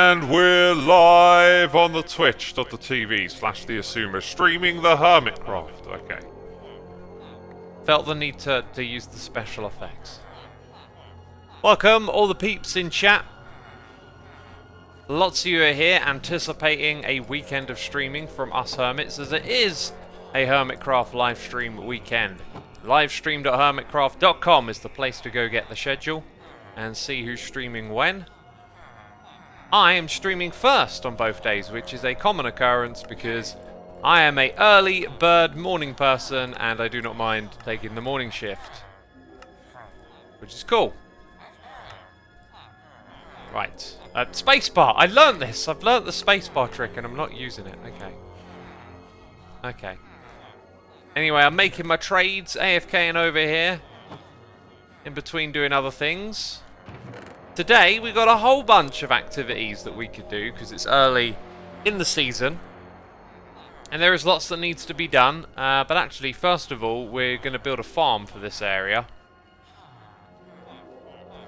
And we're live on the twitch.tv/the streaming the Hermitcraft. Okay. Felt the need to use the special effects. Welcome, all the peeps in chat. Lots of you are here anticipating a weekend of streaming from us hermits, as it is a Hermitcraft live stream weekend. Livestream.hermitcraft.com is the place to go get the schedule and see who's streaming when. I am streaming first on both days, which is a common occurrence because I am a early bird morning person and I do not mind taking the morning shift, which is cool. Right, spacebar. I learnt this. I've learnt the spacebar trick and I'm not using it. Okay. Anyway, I'm making my trades, AFKing over here, in between doing other things. Today, we got a whole bunch of activities that we could do, because it's early in the season. And there is lots that needs to be done. But actually, first of all, we're going to build a farm for this area.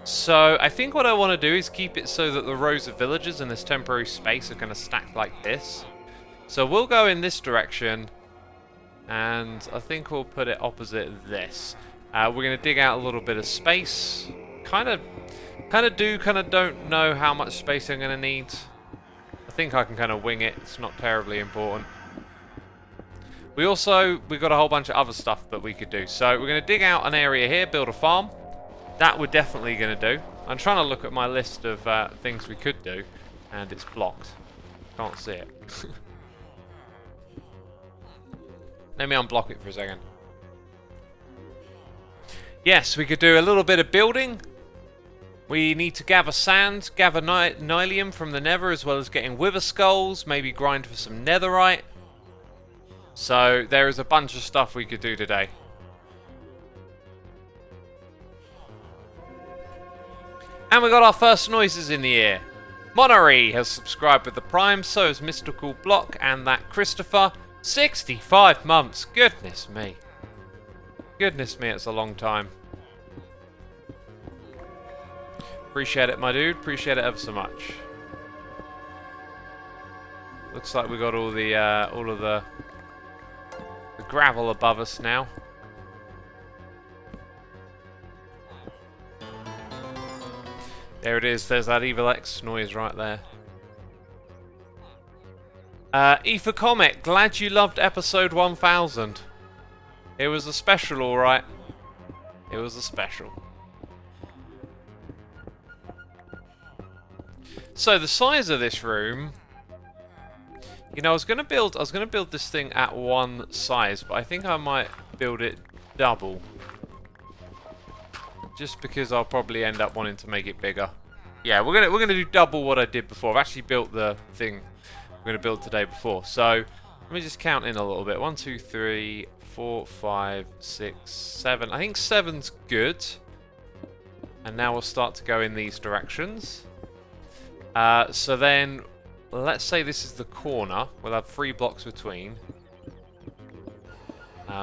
So, I think what I want to do is keep it so that the rows of villagers in this temporary space are going to stack like this. So, we'll go in this direction. And I think we'll put it opposite this. We're going to dig out a little bit of space. Kind of don't know how much space I'm going to need. I think I can kind of wing it. It's not terribly important. We've got a whole bunch of other stuff that we could do. So we're going to dig out an area here, build a farm. That we're definitely going to do. I'm trying to look at my list of things we could do, and it's blocked. Can't see it. Let me unblock it for a second. Yes, we could do a little bit of building. We need to gather sand, gather nylium from the nether, as well as getting wither skulls, maybe grind for some netherite. So there is a bunch of stuff we could do today. And we got our first noises in the ear. Monnery has subscribed with the Prime, so has Mystical Block, and that Christopher. 65 months. Goodness me. Goodness me, it's a long time. Appreciate it, my dude. Appreciate it ever so much. Looks like we got all of the gravel above us now. There it is. There's that Evil X noise right there. Ether Comet, glad you loved episode 1000. It was a special, alright. It was a special. So the size of this room, you know, I was gonna build this thing at one size, but I think I might build it double. Just because I'll probably end up wanting to make it bigger. Yeah, we're gonna do double what I did before. I've actually built the thing we're gonna build today before. So let me just count in a little bit. 1, 2, 3, 4, 5, 6, 7. I think 7's good. And now we'll start to go in these directions. So then, let's say this is the corner. We'll have 3 blocks between.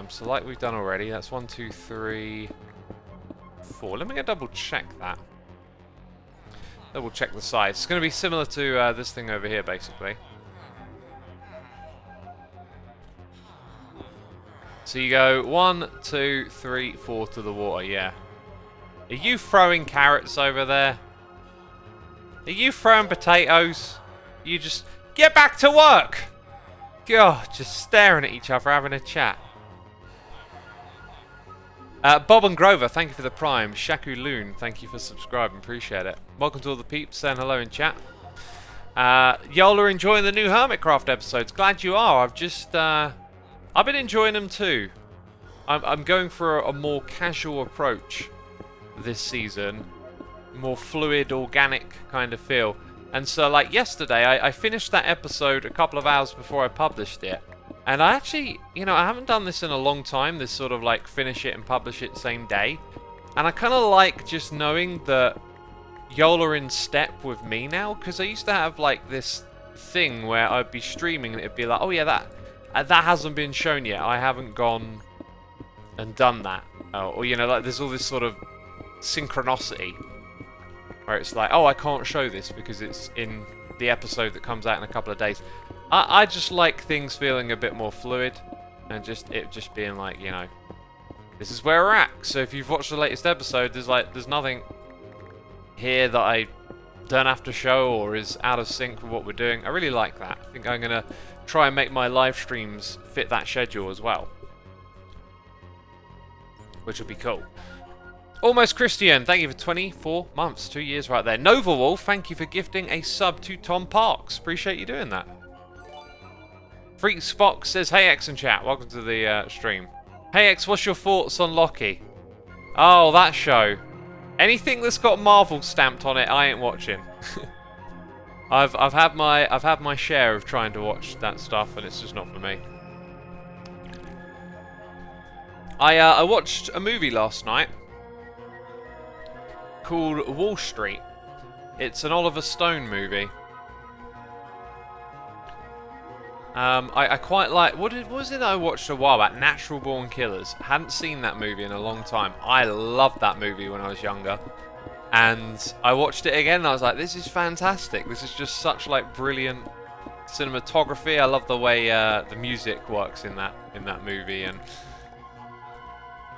So like we've done already, that's 1, 2, 3, 4. Let me go double check that. Double check the size. It's going to be similar to this thing over here, basically. So you go 1, 2, 3, 4 to the water, yeah. Are you throwing carrots over there? Are you throwing potatoes? You just get back to work! God, just staring at each other, having a chat. Bob and Grover, thank you for the Prime. Shaku Loon, thank you for subscribing, appreciate it. Welcome to all the peeps, saying hello in chat. Y'all are enjoying the new Hermitcraft episodes. Glad you are. I've been enjoying them too. I'm going for a more casual approach this season. More fluid, organic kind of feel. And so, like yesterday, I finished that episode a couple of hours before I published it. And I actually, you know, I haven't done this in a long time, this sort of like finish it and publish it same day. And I kind of like just knowing that y'all are in step with me now. Because I used to have like this thing where I'd be streaming and it'd be like, oh yeah, that hasn't been shown yet. I haven't gone and done that. Or, you know, like there's all this sort of synchronicity. Where it's like, oh, I can't show this because it's in the episode that comes out in a couple of days. I just like things feeling a bit more fluid, and just being like, you know, this is where we're at. So if you've watched the latest episode, there's nothing here that I don't have to show or is out of sync with what we're doing. I really like that. I think I'm gonna try and make my live streams fit that schedule as well, which would be cool. Almost Christian, thank you for 24 months, 2 years right there. Nova Wolf, thank you for gifting a sub to Tom Parks. Appreciate you doing that. Freak Spock says, hey X and chat, welcome to the stream. Hey X, what's your thoughts on Loki? Oh, that show. Anything that's got Marvel stamped on it, I ain't watching. I've had my share of trying to watch that stuff, and it's just not for me. I watched a movie last night called Wall Street. It's an Oliver Stone movie. I quite like... What was it I watched a while back? Natural Born Killers. Hadn't seen that movie in a long time. I loved that movie when I was younger. And I watched it again and I was like, this is fantastic. This is just such like brilliant cinematography. I love the way the music works in that movie. And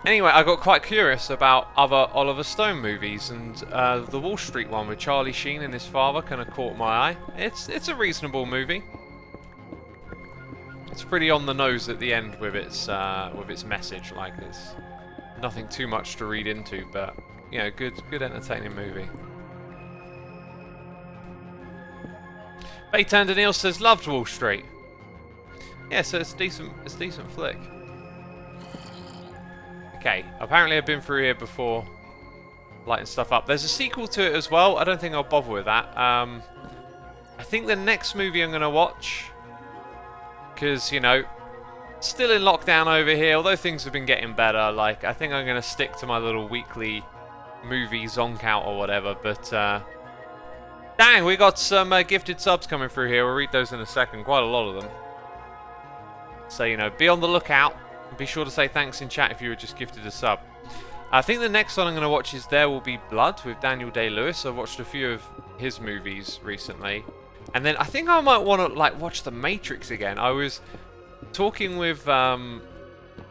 anyway, I got quite curious about other Oliver Stone movies, and the Wall Street one with Charlie Sheen and his father kind of caught my eye. It's a reasonable movie. It's pretty on the nose at the end with its message. Like, it's nothing too much to read into, but you know, good entertaining movie. Baytan Daniel says loved Wall Street. Yeah, so it's decent flick. Okay, apparently I've been through here before, lighting stuff up. There's a sequel to it as well. I don't think I'll bother with that. I think the next movie I'm gonna watch, because, you know, still in lockdown over here, although things have been getting better, like, I think I'm going to stick to my little weekly movie zonk out or whatever, but, dang, we got some gifted subs coming through here. We'll read those in a second, quite a lot of them. So, you know, be on the lookout. Be sure to say thanks in chat if you were just gifted a sub. I think the next one I'm going to watch is There Will Be Blood with Daniel Day-Lewis. I've watched a few of his movies recently. And then I think I might want to like watch The Matrix again. I was talking with the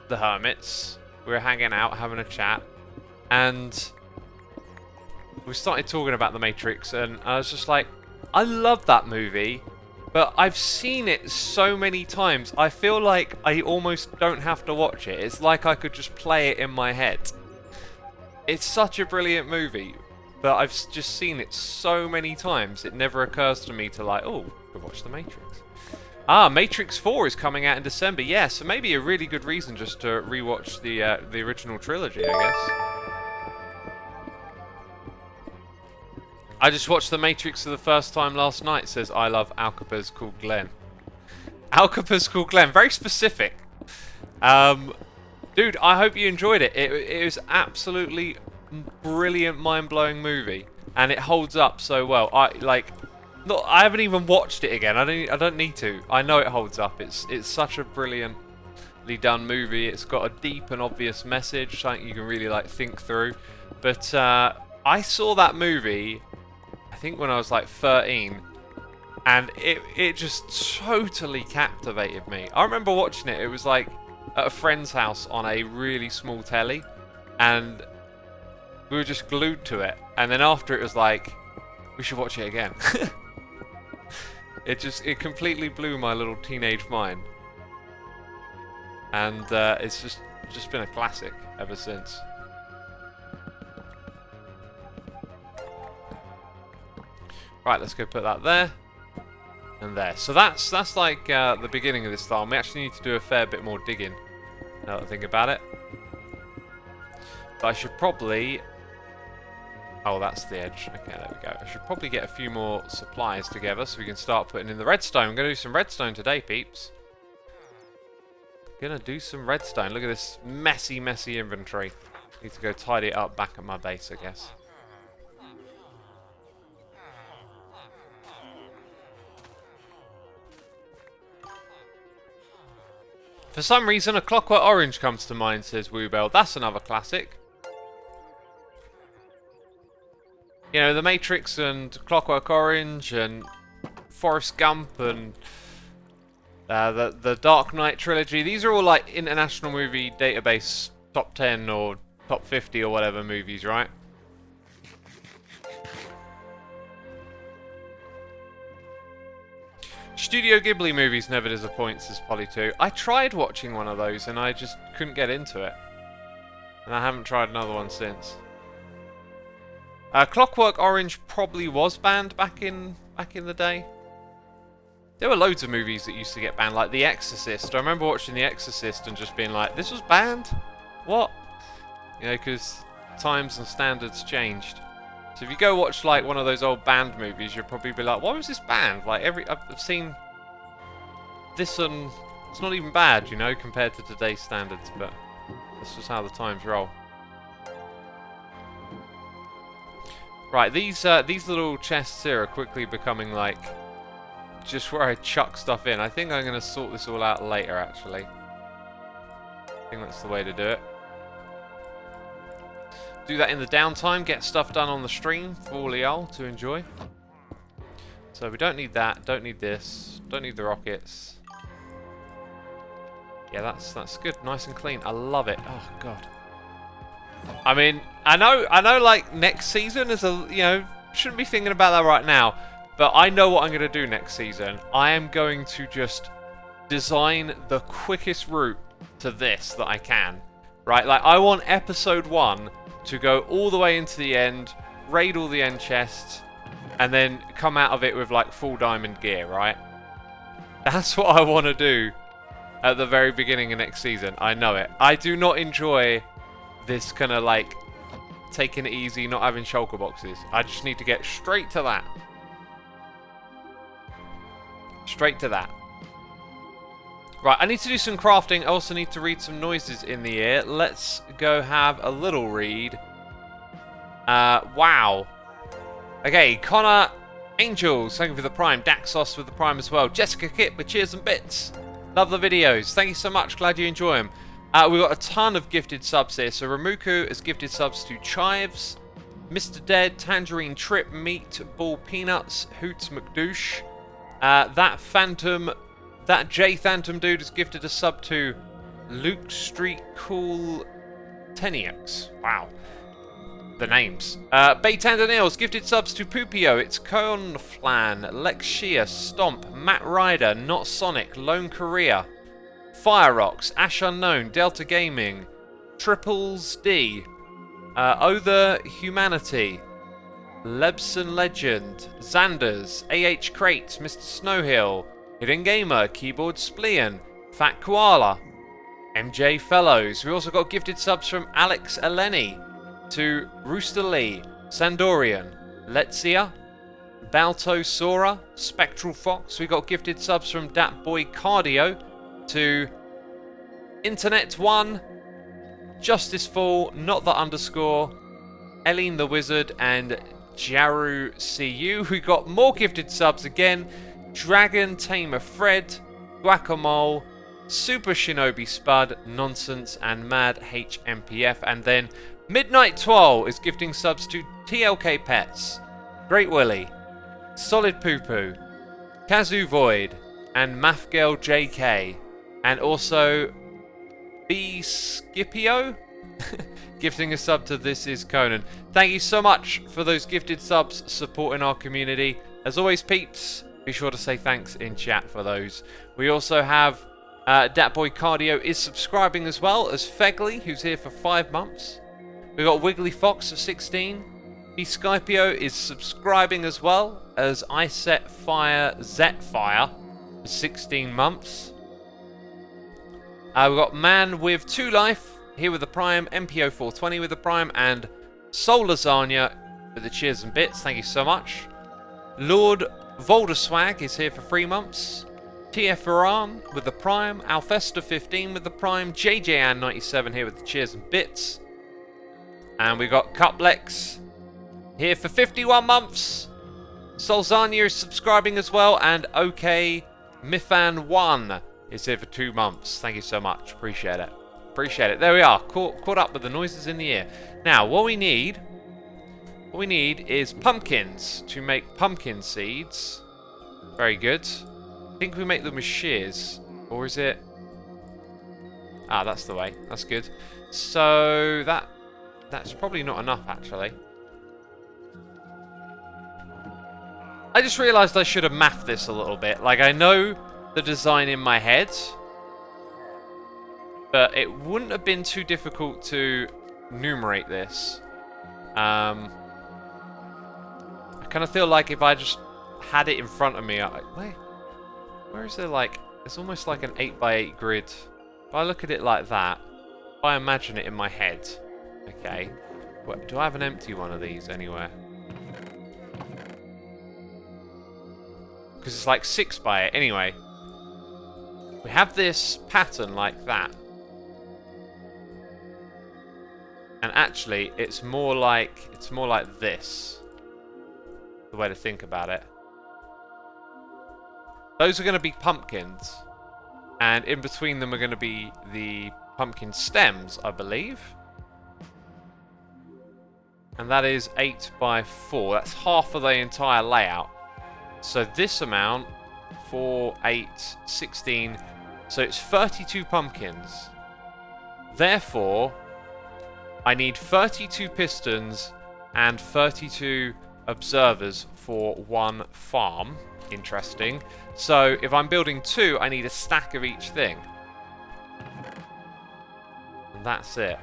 Hermits. We were hanging out, having a chat, and we started talking about The Matrix, and I was just like, I love that movie, but I've seen it so many times. I feel like I almost don't have to watch it. It's like I could just play it in my head. It's such a brilliant movie, but I've just seen it so many times, it never occurs to me to like, oh, go watch The Matrix. Ah, Matrix 4 is coming out in December. Yeah, so maybe a really good reason just to rewatch the original trilogy, I guess. I just watched The Matrix for the first time last night, says I love Alcapers called Glenn. Alcapers called Glenn, very specific. Dude, I hope you enjoyed it. It was absolutely brilliant, mind-blowing movie, and it holds up so well. I haven't even watched it again. I don't need to. I know it holds up. It's such a brilliantly done movie. It's got a deep and obvious message, something you can really like think through. But I saw that movie, I think when I was like 13, and it just totally captivated me. I remember watching it. It was like at a friend's house on a really small telly, and we were just glued to it. And then after it was like, we should watch it again. It completely blew my little teenage mind. And it's just been a classic ever since. Right, let's go put that there. And there. So that's like the beginning of this style. We actually need to do a fair bit more digging, now that I think about it. But I should probably... Oh, that's the edge. Okay, there we go. I should probably get a few more supplies together so we can start putting in the redstone. I'm going to do some redstone today, peeps. Gonna do some redstone. Look at this messy inventory. Need to go tidy it up back at my base, I guess. For some reason, A Clockwork Orange comes to mind, says Woobell. That's another classic. You know, The Matrix and Clockwork Orange and Forrest Gump and the Dark Knight trilogy. These are all like International Movie Database top 10 or top 50 or whatever movies, right? Studio Ghibli movies never disappoint, says Polly2. I tried watching one of those and I just couldn't get into it. And I haven't tried another one since. Clockwork Orange probably was banned back in the day. There were loads of movies that used to get banned, like The Exorcist. I remember watching The Exorcist and just being like, this was banned? What? You know, because times and standards changed. So if you go watch like one of those old banned movies, you'll probably be like, why was this banned? Like I've seen this and it's not even bad, you know, compared to today's standards, but that's just how the times roll. Right, these little chests here are quickly becoming like just where I chuck stuff in. I think I'm going to sort this all out later, actually. I think that's the way to do it. Do that in the downtime, get stuff done on the stream for all y'all to enjoy. So we don't need that, don't need this, don't need the rockets. Yeah, that's good, nice and clean. I love it. Oh god. I mean, I know like next season is shouldn't be thinking about that right now, but I know what I'm going to do next season. I am going to just design the quickest route to this that I can. Right? Like I want episode 1 to go all the way into the end, raid all the end chests, and then come out of it with like full diamond gear, right? That's what I want to do at the very beginning of next season. I know it. I do not enjoy this kind of like taking it easy, not having shulker boxes. I just need to get straight to that. Straight to that. Right, I need to do some crafting. I also need to read some noises in the ear. Let's go have a little read. Wow. Okay, Connor Angels, thank you for the Prime. Daxos with the Prime as well. Jessica Kip with cheers and bits. Love the videos. Thank you so much. Glad you enjoy them. We've got a ton of gifted subs here. So Ramuku has gifted subs to Chives, Mr. Dead, Tangerine Trip, Meat, Ball Peanuts, Hoots McDouche. That J Phantom dude has gifted a sub to Luke Street Cool Teniox. Wow. The names. Baytand Nails gifted subs to Pupio. It's Conflan, Lexia, Stomp, Matt Ryder, Not Sonic, Lone Korea, Fire Rocks, Ash Unknown, Delta Gaming, Triples D, Other Humanity, Lebson Legend, Xanders, AH Crate, Mr. Snowhill, Hidden Gamer, Keyboard Splean, Fat Koala, MJ Fellows. We also got gifted subs from Alex Eleni to Rooster Lee, Sandorian, Letsia, Balto Sora, Spectral Fox. We got gifted subs from Dat Boy Cardio to Internet One, Justice Fall, Not the Underscore, Eileen the Wizard, and Jaru CU. We got more gifted subs again. Dragon Tamer Fred, Guacamole, Super Shinobi Spud, Nonsense, and Mad HMPF. And then Midnight Twirl is gifting subs to TLK Pets, Great Willy, Solid Poo Poo, Kazoo Void, and Mathgirl JK. And also B Scipio gifting a sub to This Is Conan. Thank you so much for those gifted subs supporting our community. As always, peeps, be sure to say thanks in chat for those. We also have Datboy Cardio is subscribing as well as Fegley, who's here for 5 months. We got Wiggly Fox for 16. B Skypio is subscribing as well as I Set Fire Zetfire for 16 months. We've got Man with 2 Life here with the Prime, MPO 420 with the Prime, and Soul Lasagna with the cheers and bits. Thank you so much. Lord Volderswag is here for 3 months. TF Iran with the Prime, Alfesta 15 with the Prime, JJN 97 here with the cheers and bits. And we got Cuplex here for 51 months. Solzania is subscribing as well, and OK Mifan 1 is here for 2 months. Thank you so much. Appreciate it. Appreciate it. There we are. Caught up with the noises in the ear. Now, what we need is pumpkins to make pumpkin seeds. Very good. I think we make them with shears. Or is it... Ah, that's the way. That's good. So, that's probably not enough, actually. I just realised I should have mapped this a little bit. Like, I know the design in my head, but it wouldn't have been too difficult to numerate this. I kind of feel like if I just had it in front of me, where is there like... It's almost like an 8x8 grid. If I look at it like that, if I imagine it in my head, okay, do I have an empty one of these anywhere? Because it's like 6x8. Anyway, we have this pattern like that. And actually, it's more like this. The way to think about it. Those are going to be pumpkins. And in between them are going to be the pumpkin stems, I believe. And that is 8x4. That's half of the entire layout. So this amount, 4, 8, 16. So it's 32 pumpkins. Therefore, I need 32 pistons and 32 observers for one farm. Interesting. So if I'm building 2, I need a stack of each thing. And that's it.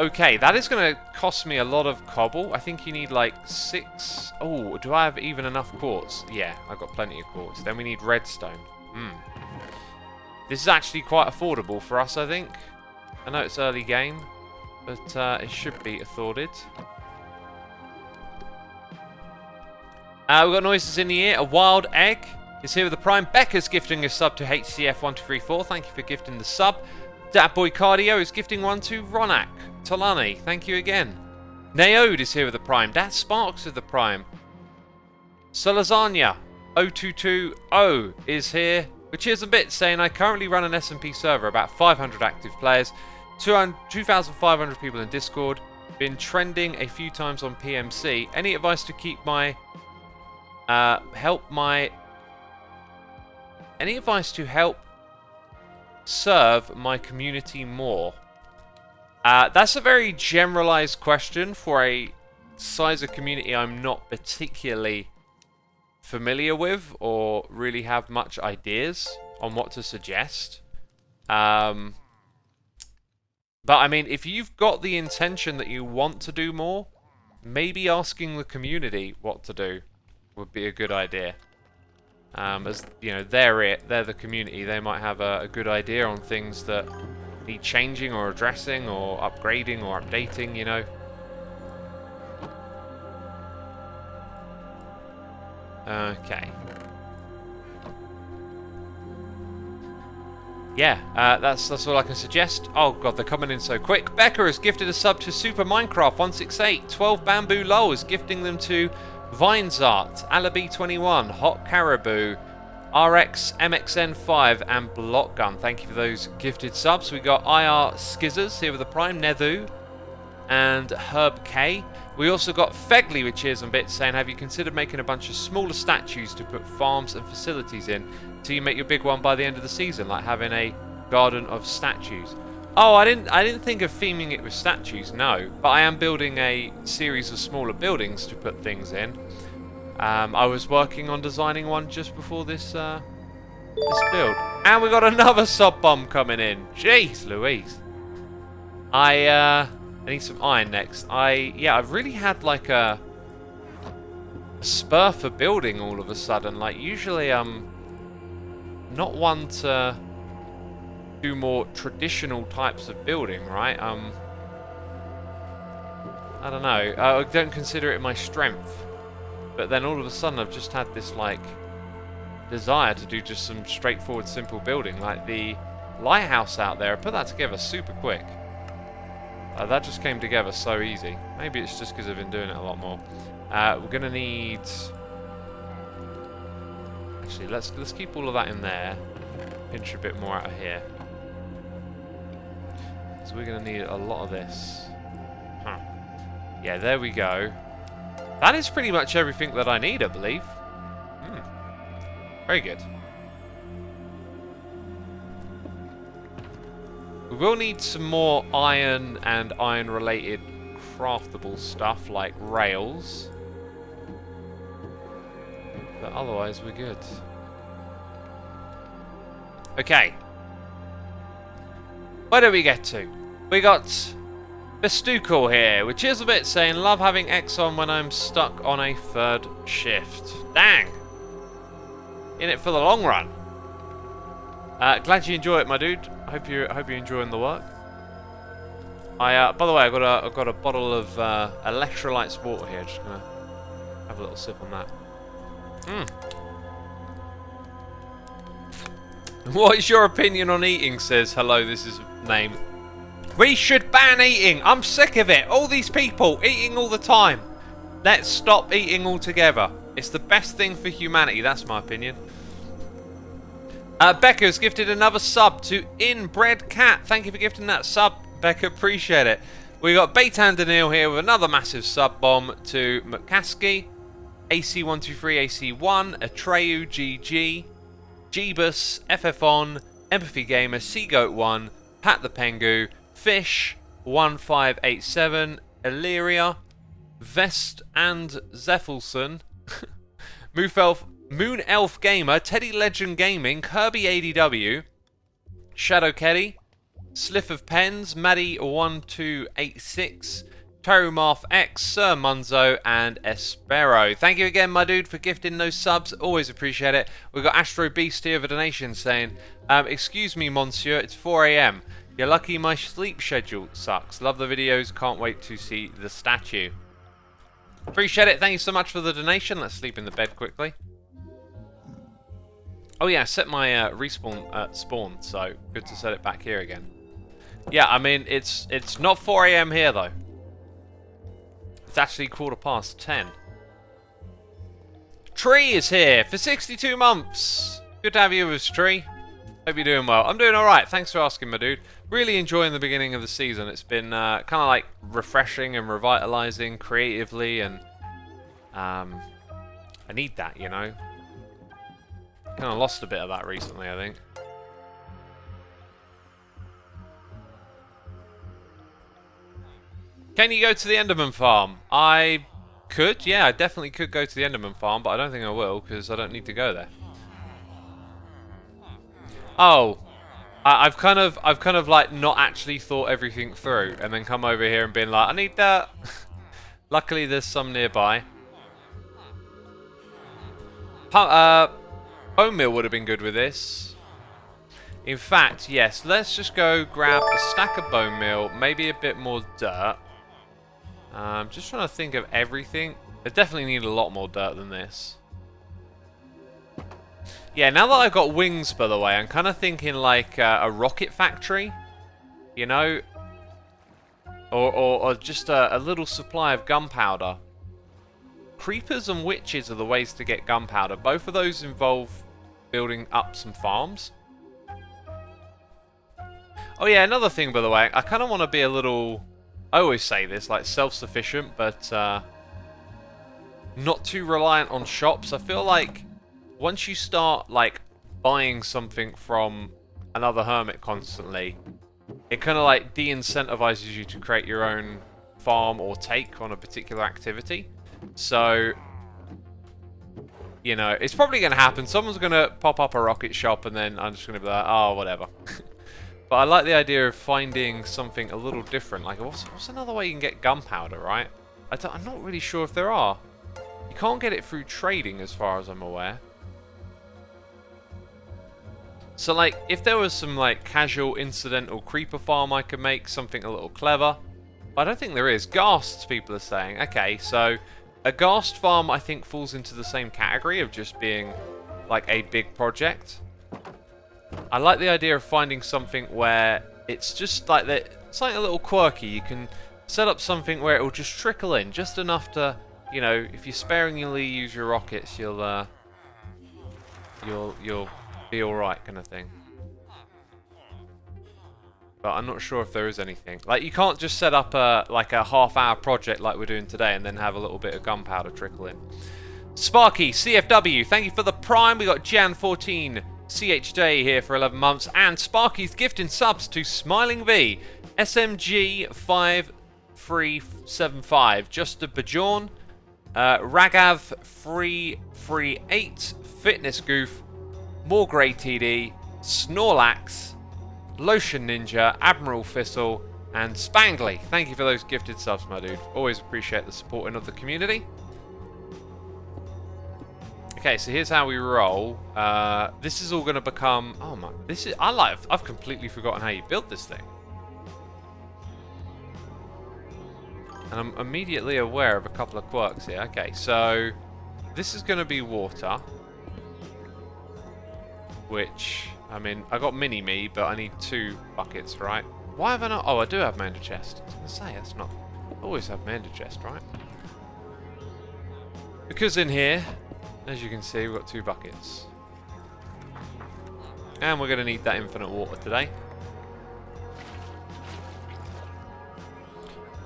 Okay, that is going to cost me a lot of cobble. I think you need like 6... Oh, do I have even enough quartz? Yeah, I've got plenty of quartz. Then we need redstone. This is actually quite affordable for us, I think. I know it's early game, but it should be afforded. We've got noises in the ear. A wild egg is here with the prime. Becca's gifting a sub to HCF1234. Thank you for gifting the sub. Dat Boy Cardio is gifting one to Ronak. Tolani, thank you again. Naode is here with the prime. Dat Sparks with the prime. Solazania 0220 is here. Which is a bit saying I currently run an SMP server, about 500 active players, 2,500 people in Discord, been trending a few times on PMC. Any advice to keep my any advice to help serve my community more? That's a very generalized question for a size of community I'm not particularly familiar with or really have much ideas on what to suggest. But I mean, if you've got the intention that you want to do more, maybe asking the community what to do would be a good idea. As you know, they're the community. They might have a good idea on things that need changing or addressing or upgrading or updating, you know. Okay. Yeah, that's all I can suggest. Oh god, they're coming in so quick. Becca has gifted a sub to Super Minecraft 168. 12 Bamboo Lol is gifting them to Vinesart, Alabi21, Hot Caribou, RX MXN5 and Blockgun. Thank you for those gifted subs. We got IR Skizzers here with the Prime, Nethu and Herb K. We also got Fegley with cheers and bits saying, have you considered making a bunch of smaller statues to put farms and facilities in till you make your big one by the end of the season, like having a garden of statues? Oh, I didn't think of theming it with statues, no. But I am building a series of smaller buildings to put things in. I was working on designing one just before this build. And we got another sub bomb coming in. Jeez Louise. I need some iron next. I've really had like a spur for building all of a sudden. Like usually I'm not one to do more traditional types of building, right? I don't know. I don't consider it my strength. But then all of a sudden I've just had this like desire to do just some straightforward simple building, like the lighthouse out there. I put that together super quick. That just came together so easy. Maybe it's just because I've been doing it a lot more. We're gonna need... Actually, let's keep all of that in there. Pinch a bit more out of here. So we're gonna need a lot of this. Huh. Yeah, there we go. That is pretty much everything that I need, I believe. Very good. We will need some more iron and iron-related craftable stuff like rails. But otherwise, we're good. Okay. Where do we get to? We got Bestukel here, which is a bit saying, love having X on when I'm stuck on a third shift. Dang! In it for the long run. Glad you enjoy it, my dude. Hope you're enjoying the work. By the way, I've got a bottle of electrolyte water here. Just gonna have a little sip on that. What is your opinion on eating? Says hello. This is name. We should ban eating. I'm sick of it. All these people eating all the time. Let's stop eating altogether. It's the best thing for humanity. That's my opinion. Becca's gifted another sub to Inbred Cat. Thank you for gifting that sub, Becca. Appreciate it. We got Baitan Daniil here with another massive sub bomb to McCaskey, AC123, AC1, Atreyu, GG, Jeebus, FFon, Empathy Gamer, Seagoat1, Pat the Pengu, Fish, 1587, Illyria, Vest and Zeffelson, Moon Elf Gamer, Teddy Legend Gaming, Kirby ADW, Shadow Keddy, Sliff of Pens, Maddie1286, Tarumarth X, Sir Munzo, and Espero. Thank you again, my dude, for gifting those subs. Always appreciate it. We've got Astro Beast here with a donation saying, excuse me, monsieur, it's 4 AM. You're lucky my sleep schedule sucks. Love the videos, can't wait to see the statue. Appreciate it. Thank you so much for the donation. Let's sleep in the bed quickly. Oh yeah, I set my respawn at spawn, so good to set it back here again. Yeah, I mean, it's not 4 AM here, though. It's actually 10:15. Tree is here for 62 months. Good to have you with us, Tree. Hope you're doing well. I'm doing alright, thanks for asking, my dude. Really enjoying the beginning of the season. It's been kind of like refreshing and revitalizing creatively, and I need that, you know. Kind of lost a bit of that recently, I think. Can you go to the Enderman farm? I could, yeah, I definitely could go to the Enderman farm, but I don't think I will because I don't need to go there. Oh, I've kind of like not actually thought everything through, and then come over here and been like, I need that. Luckily, there's some nearby. Bone meal would have been good with this. In fact, yes, let's just go grab a stack of bone meal, maybe a bit more dirt. Just trying to think of everything. I definitely need a lot more dirt than this. Yeah, now that I've got wings, by the way, I'm kind of thinking like a rocket factory, you know? Or just a little supply of gunpowder. Creepers and witches are the ways to get gunpowder. Both of those involve building up some farms. Oh yeah, another thing, by the way, I kind of want to be a little, I always say this, like self-sufficient, but not too reliant on shops. I feel like once you start like buying something from another hermit constantly, it kind of like de-incentivizes you to create your own farm or take on a particular activity. So, you know, it's probably going to happen. Someone's going to pop up a rocket shop and then I'm just going to be like, oh, whatever. But I like the idea of finding something a little different. Like, what's another way you can get gunpowder, right? I'm not really sure if there are. You can't get it through trading as far as I'm aware. So, like, if there was some, like, casual, incidental creeper farm I could make, something a little clever. But I don't think there is. Ghasts, people are saying. Okay, so a ghast farm, I think, falls into the same category of just being, like, a big project. I like the idea of finding something where it's just like that, something a little quirky. You can set up something where it will just trickle in, just enough to, you know, if you sparingly use your rockets, you'll be all right, kind of thing. But I'm not sure if there is anything. Like, you can't just set up like a half-hour project like we're doing today and then have a little bit of gunpowder trickle in. Sparky, CFW, thank you for the Prime. We got Jan14, CHJ here for 11 months. And Sparky's gifting subs to Smiling V, SMG5375, Just a Bajon, Ragav338, Fitness Goof, More Grey TD, Snorlax, Lotion Ninja, Admiral Thistle, and Spangly. Thank you for those gifted subs, my dude. Always appreciate the supporting of the community. Okay, so here's how we roll. This is all going to become... Oh my... This is... I've completely forgotten how you built this thing. And I'm immediately aware of a couple of quirks here. Okay, so... This is going to be water. Which... I mean, I got mini-me, but I need 2 buckets, right? Why have I not... Oh, I do have Manda Chest. I was going to say, that's not... I always have Manda Chest, right? Because in here... As you can see, we've got 2 buckets. And we're going to need that infinite water today.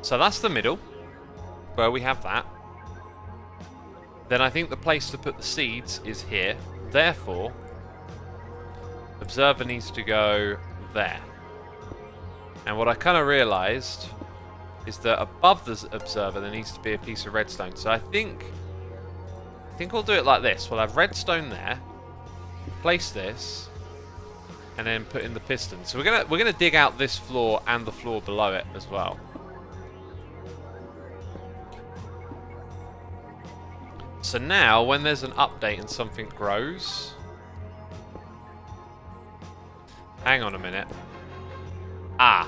So that's the middle, where we have that. Then I think the place to put the seeds is here. Therefore, Observer needs to go there. And what I kind of realised is that above the Observer there needs to be a piece of redstone. So I think we'll do it like this. We'll have redstone there, place this, and then put in the piston. So we're gonna dig out this floor and the floor below it as well. So now, when there's an update and something grows, hang on a minute. That's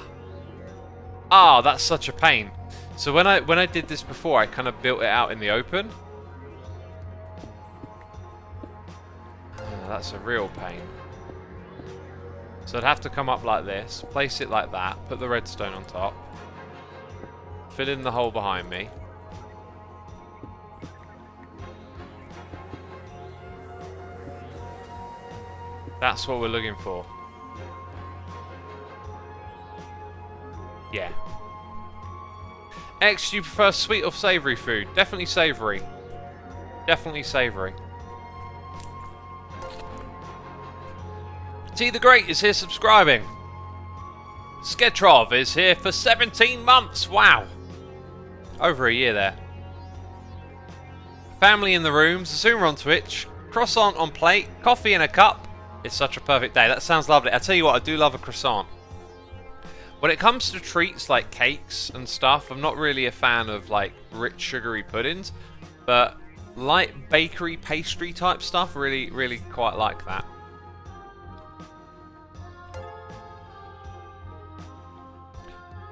such a pain. So when I did this before, I kind of built it out in the open. That's a real pain. So I'd have to come up like this, place it like that, put the redstone on top, fill in the hole behind me. That's what we're looking for. Yeah. X, do you prefer sweet or savoury food? Definitely savoury. Definitely savoury. T the Great is here subscribing. Sketrov is here for 17 months. Wow. Over a year there. Family in the room. Xisuma on Twitch. Croissant on plate. Coffee in a cup. It's such a perfect day. That sounds lovely. I tell you what, I do love a croissant. When it comes to treats like cakes and stuff, I'm not really a fan of like rich sugary puddings. But light bakery pastry type stuff, really, really quite like that.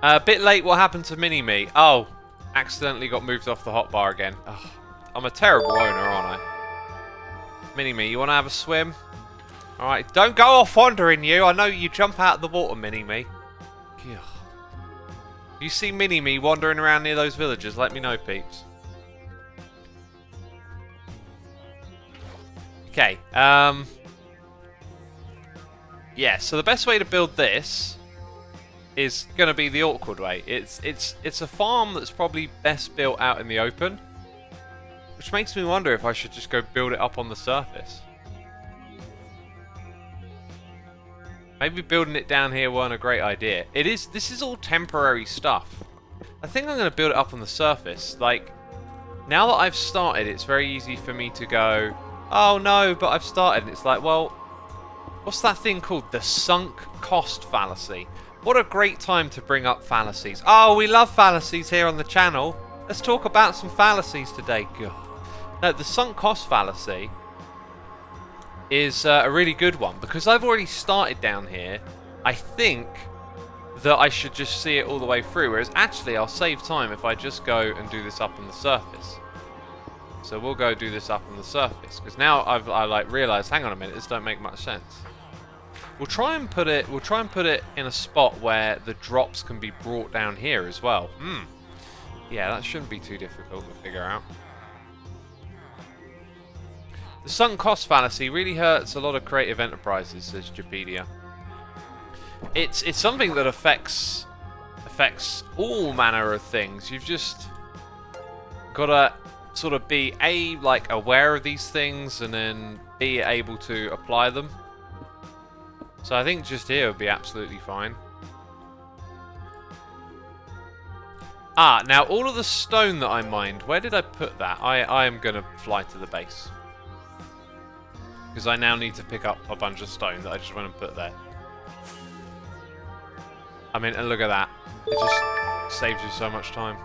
A bit late, what happened to Mini-Me? Oh, accidentally got moved off the hotbar again. Oh, I'm a terrible owner, aren't I? Mini-Me, you want to have a swim? Alright, don't go off wandering, you. I know you jump out of the water, Mini-Me. You see Mini-Me wandering around near those villagers, let me know, peeps. Okay, yeah, so the best way to build this is going to be the awkward way. It's a farm that's probably best built out in the open, which makes me wonder if I should just go build it up on the surface. Maybe building it down here weren't a great idea. This is all temporary stuff. I think I'm going to build it up on the surface. Like, now that I've started, it's very easy for me to go, oh no, but I've started. And it's like, well, what's that thing called? The sunk cost fallacy. What a great time to bring up fallacies. Oh, we love fallacies here on the channel. Let's talk about some fallacies today. God. No, the sunk cost fallacy is a really good one. Because I've already started down here, I think that I should just see it all the way through. Whereas actually, I'll save time if I just go and do this up on the surface. So we'll go do this up on the surface. Because now I like realised, hang on a minute, this don't make much sense. We'll try and put it in a spot where the drops can be brought down here as well. Yeah, that shouldn't be too difficult to figure out. The sunk cost fallacy really hurts a lot of creative enterprises, says Japedia. It's something that affects all manner of things. You've just gotta sort of be A, like aware of these things, and then B, able to apply them. So I think just here would be absolutely fine. Ah, now all of the stone that I mined, where did I put that? I am going to fly to the base. Because I now need to pick up a bunch of stone that I just want to put there. I mean, and look at that. It just saves you so much time.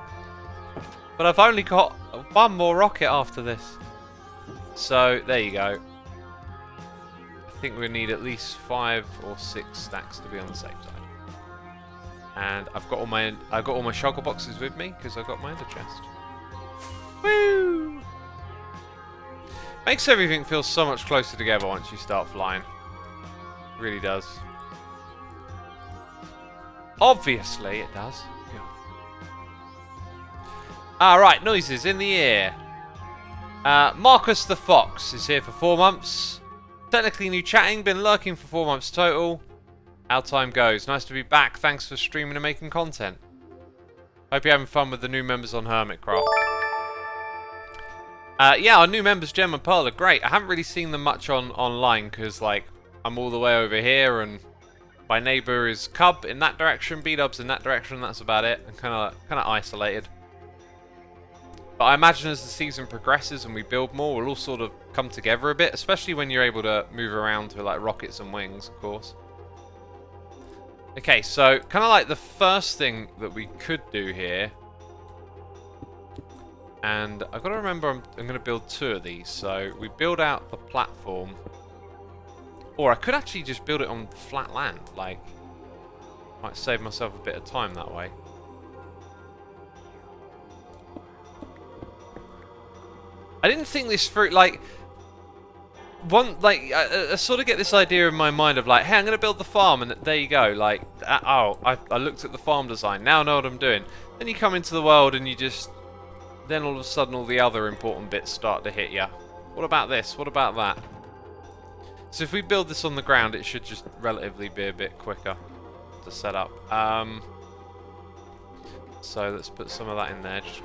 But I've only got one more rocket after this. So, there you go. I think we need at least 5 or 6 stacks to be on the safe side. And I've got all my shulker boxes with me because I've got my ender chest. Woo! Makes everything feel so much closer together once you start flying. It really does. Obviously it does. Alright, noises in the air. Marcus the Fox is here for 4 months. Technically new chatting, been lurking for 4 months total. How time goes. Nice to be back. Thanks for streaming and making content. Hope you're having fun with the new members on Hermitcraft. Yeah, our new members, Gem and Pearl, are great. I haven't really seen them much online because, like, I'm all the way over here and my neighbour is Cub in that direction, B-Dub's in that direction, that's about it. I'm kind of isolated. But I imagine as the season progresses and we build more, we'll all sort of come together a bit, especially when you're able to move around with, like, rockets and wings, of course. Okay, so kind of like the first thing that we could do here, and I've got to remember I'm going to build 2 of these. So we build out the platform, or I could actually just build it on flat land. Like, might save myself a bit of time that way. I didn't think this through. Like, I sort of get this idea in my mind of like, hey, I'm going to build the farm, and there you go. Like, I looked at the farm design. Now I know what I'm doing. Then you come into the world and you just, then all of a sudden all the other important bits start to hit you. What about this? What about that? So if we build this on the ground, it should just relatively be a bit quicker to set up. So let's put some of that in there. Just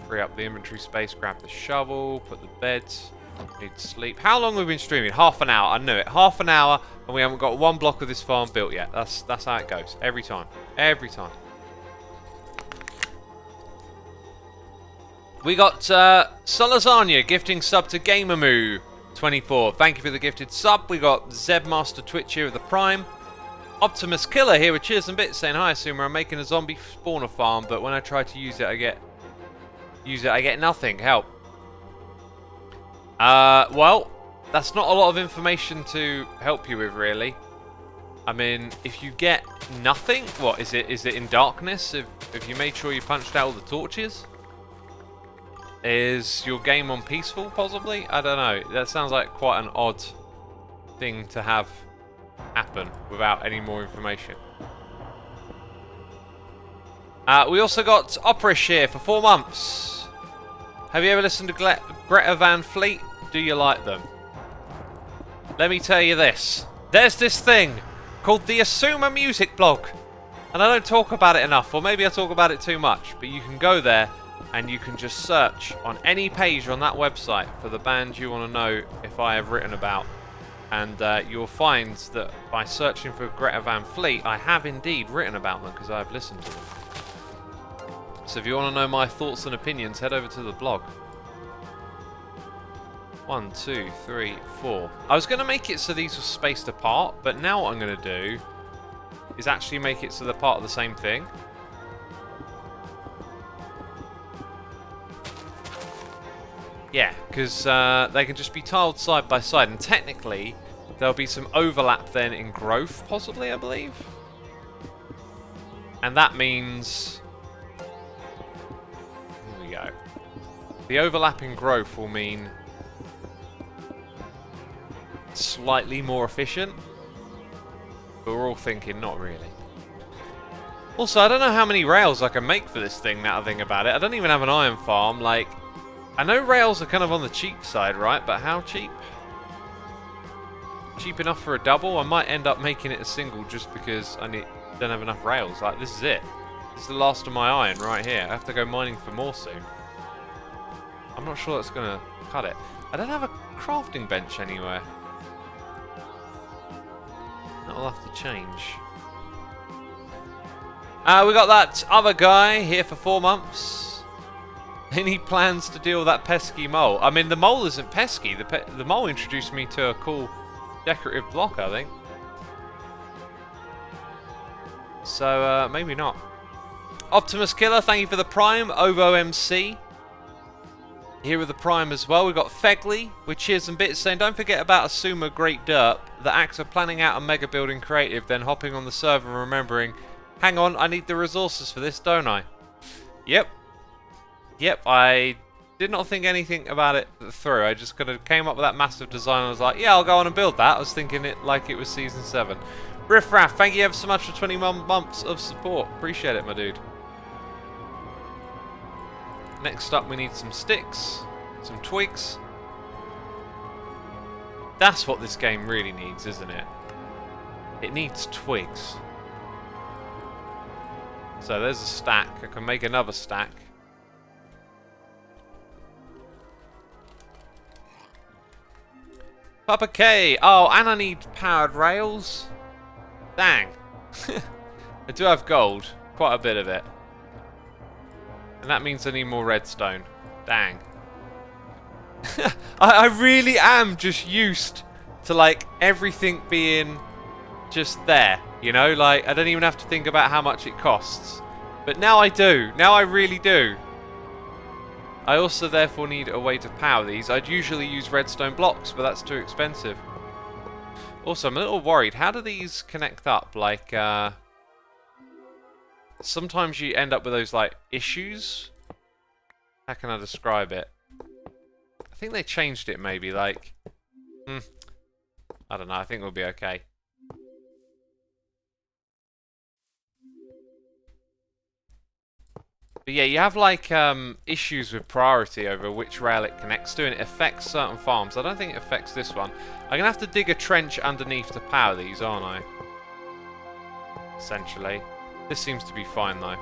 free up the inventory space, grab the shovel, put the beds. Need to sleep. How long have we been streaming? Half an hour. I knew it. Half an hour, and we haven't got 1 block of this farm built yet. That's how it goes. Every time. Every time. We got Salazania gifting sub to Gamermoo24. Thank you for the gifted sub. We got Zebmaster Twitch here with the Prime. Optimus Killer here with cheers and bits saying, hi Xisuma, I'm making a zombie spawner farm, but when I try to use it I get nothing. Help. Well, that's not a lot of information to help you with, really. I mean, if you get nothing, what is it? Is it in darkness? If you made sure you punched out all the torches? Is your game on peaceful, possibly? I don't know. That sounds like quite an odd thing to have happen without any more information. We also got Operish here for 4 months. Have you ever listened to Greta Van Fleet? Do you like them? Let me tell you this. There's this thing called the Xisuma music blog. And I don't talk about it enough, or maybe I talk about it too much. But you can go there and you can just search on any page on that website for the band you want to know if I have written about. And you'll find that by searching for Greta Van Fleet, I have indeed written about them because I've listened to them. So if you want to know my thoughts and opinions, head over to the blog. 1, 2, 3, 4. I was going to make it so these were spaced apart, but now what I'm going to do is actually make it so they're part of the same thing. Yeah, because they can just be tiled side by side, and technically there'll be some overlap then in growth, possibly, I believe. And that means... Here we go. The overlapping growth will mean slightly more efficient, but we're all thinking not really. Also, I don't know how many rails I can make for this thing now I think about it. I don't even have an iron farm. Like, I know rails are kind of on the cheap side, right? But how cheap? Cheap enough for a double? I might end up making it a single just because I don't have enough rails. Like, this is it. This is the last of my iron right here. I have to go mining for more soon. I'm not sure that's going to cut it. I don't have a crafting bench anywhere. That'll have to change. We got that other guy here for 4 months. Any plans to deal with that pesky mole? I mean, the mole isn't pesky. The mole introduced me to a cool decorative block, I think. So, maybe not. Optimus Killer, thank you for the Prime. OvoMC. Here with the Prime as well. We've got Fegley with cheers and bits saying, don't forget about Xisuma Great Derp. The acts of planning out a mega building creative, then hopping on the server and remembering, hang on, I need the resources for this, don't I? Yep. Yep, I did not think anything about it through. I just kind of came up with that massive design and I was like, yeah, I'll go on and build that. I was thinking it like it was Season 7. Riff Raff, thank you ever so much for 21 months of support. Appreciate it, my dude. Next up, we need some sticks, some twigs. That's what this game really needs, isn't it? It needs twigs. So there's a stack. I can make another stack. Papa K. Oh, and I need powered rails. Dang. I do have gold. Quite a bit of it. And that means I need more redstone. Dang. I really am just used to, like, everything being just there. You know, like, I don't even have to think about how much it costs. But now I do. Now I really do. I also therefore need a way to power these. I'd usually use redstone blocks, but that's too expensive. Also, I'm a little worried. How do these connect up? Like, sometimes you end up with those, like, issues. How can I describe it? I think they changed it, maybe. Like, I don't know. I think we'll be okay. But yeah, you have like issues with priority over which rail it connects to, and it affects certain farms. I don't think it affects this one. I'm going to have to dig a trench underneath to power these, aren't I? Essentially. This seems to be fine though.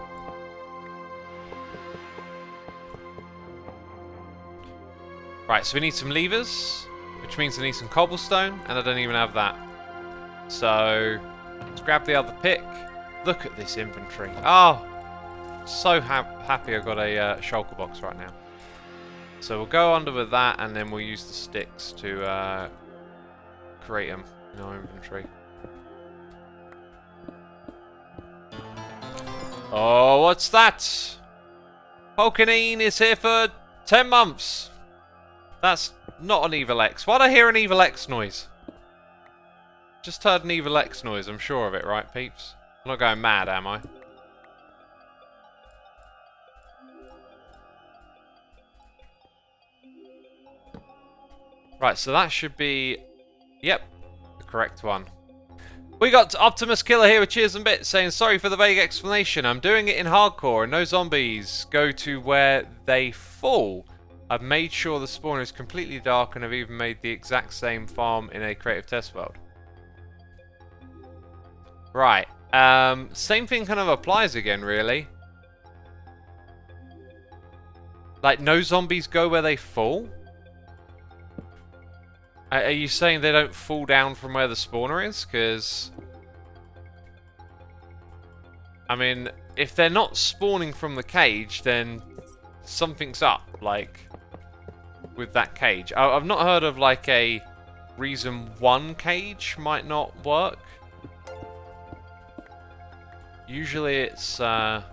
Right, so we need some levers, which means I need some cobblestone, and I don't even have that. So, let's grab the other pick. Look at this inventory. Oh! So happy I got a shulker box right now. So we'll go under with that, and then we'll use the sticks to create them in our inventory. Oh, what's that? Pokenine is here for 10 months. That's not an Evil X. Why'd I hear an Evil X noise? Just heard an Evil X noise, I'm sure of it, right, peeps? I'm not going mad, am I? Right, so that should be, yep, the correct one. We got Optimus Killer here with cheers and bits saying, sorry for the vague explanation. I'm doing it in hardcore and no zombies go to where they fall. I've made sure the spawner is completely dark and I've even made the exact same farm in a creative test world. Right, same thing kind of applies again, really. Like, no zombies go where they fall? Are you saying they don't fall down from where the spawner is? Because, I mean, if they're not spawning from the cage, then something's up, like, with that cage. I've not heard of, like, a reason one cage might not work. Usually it's, I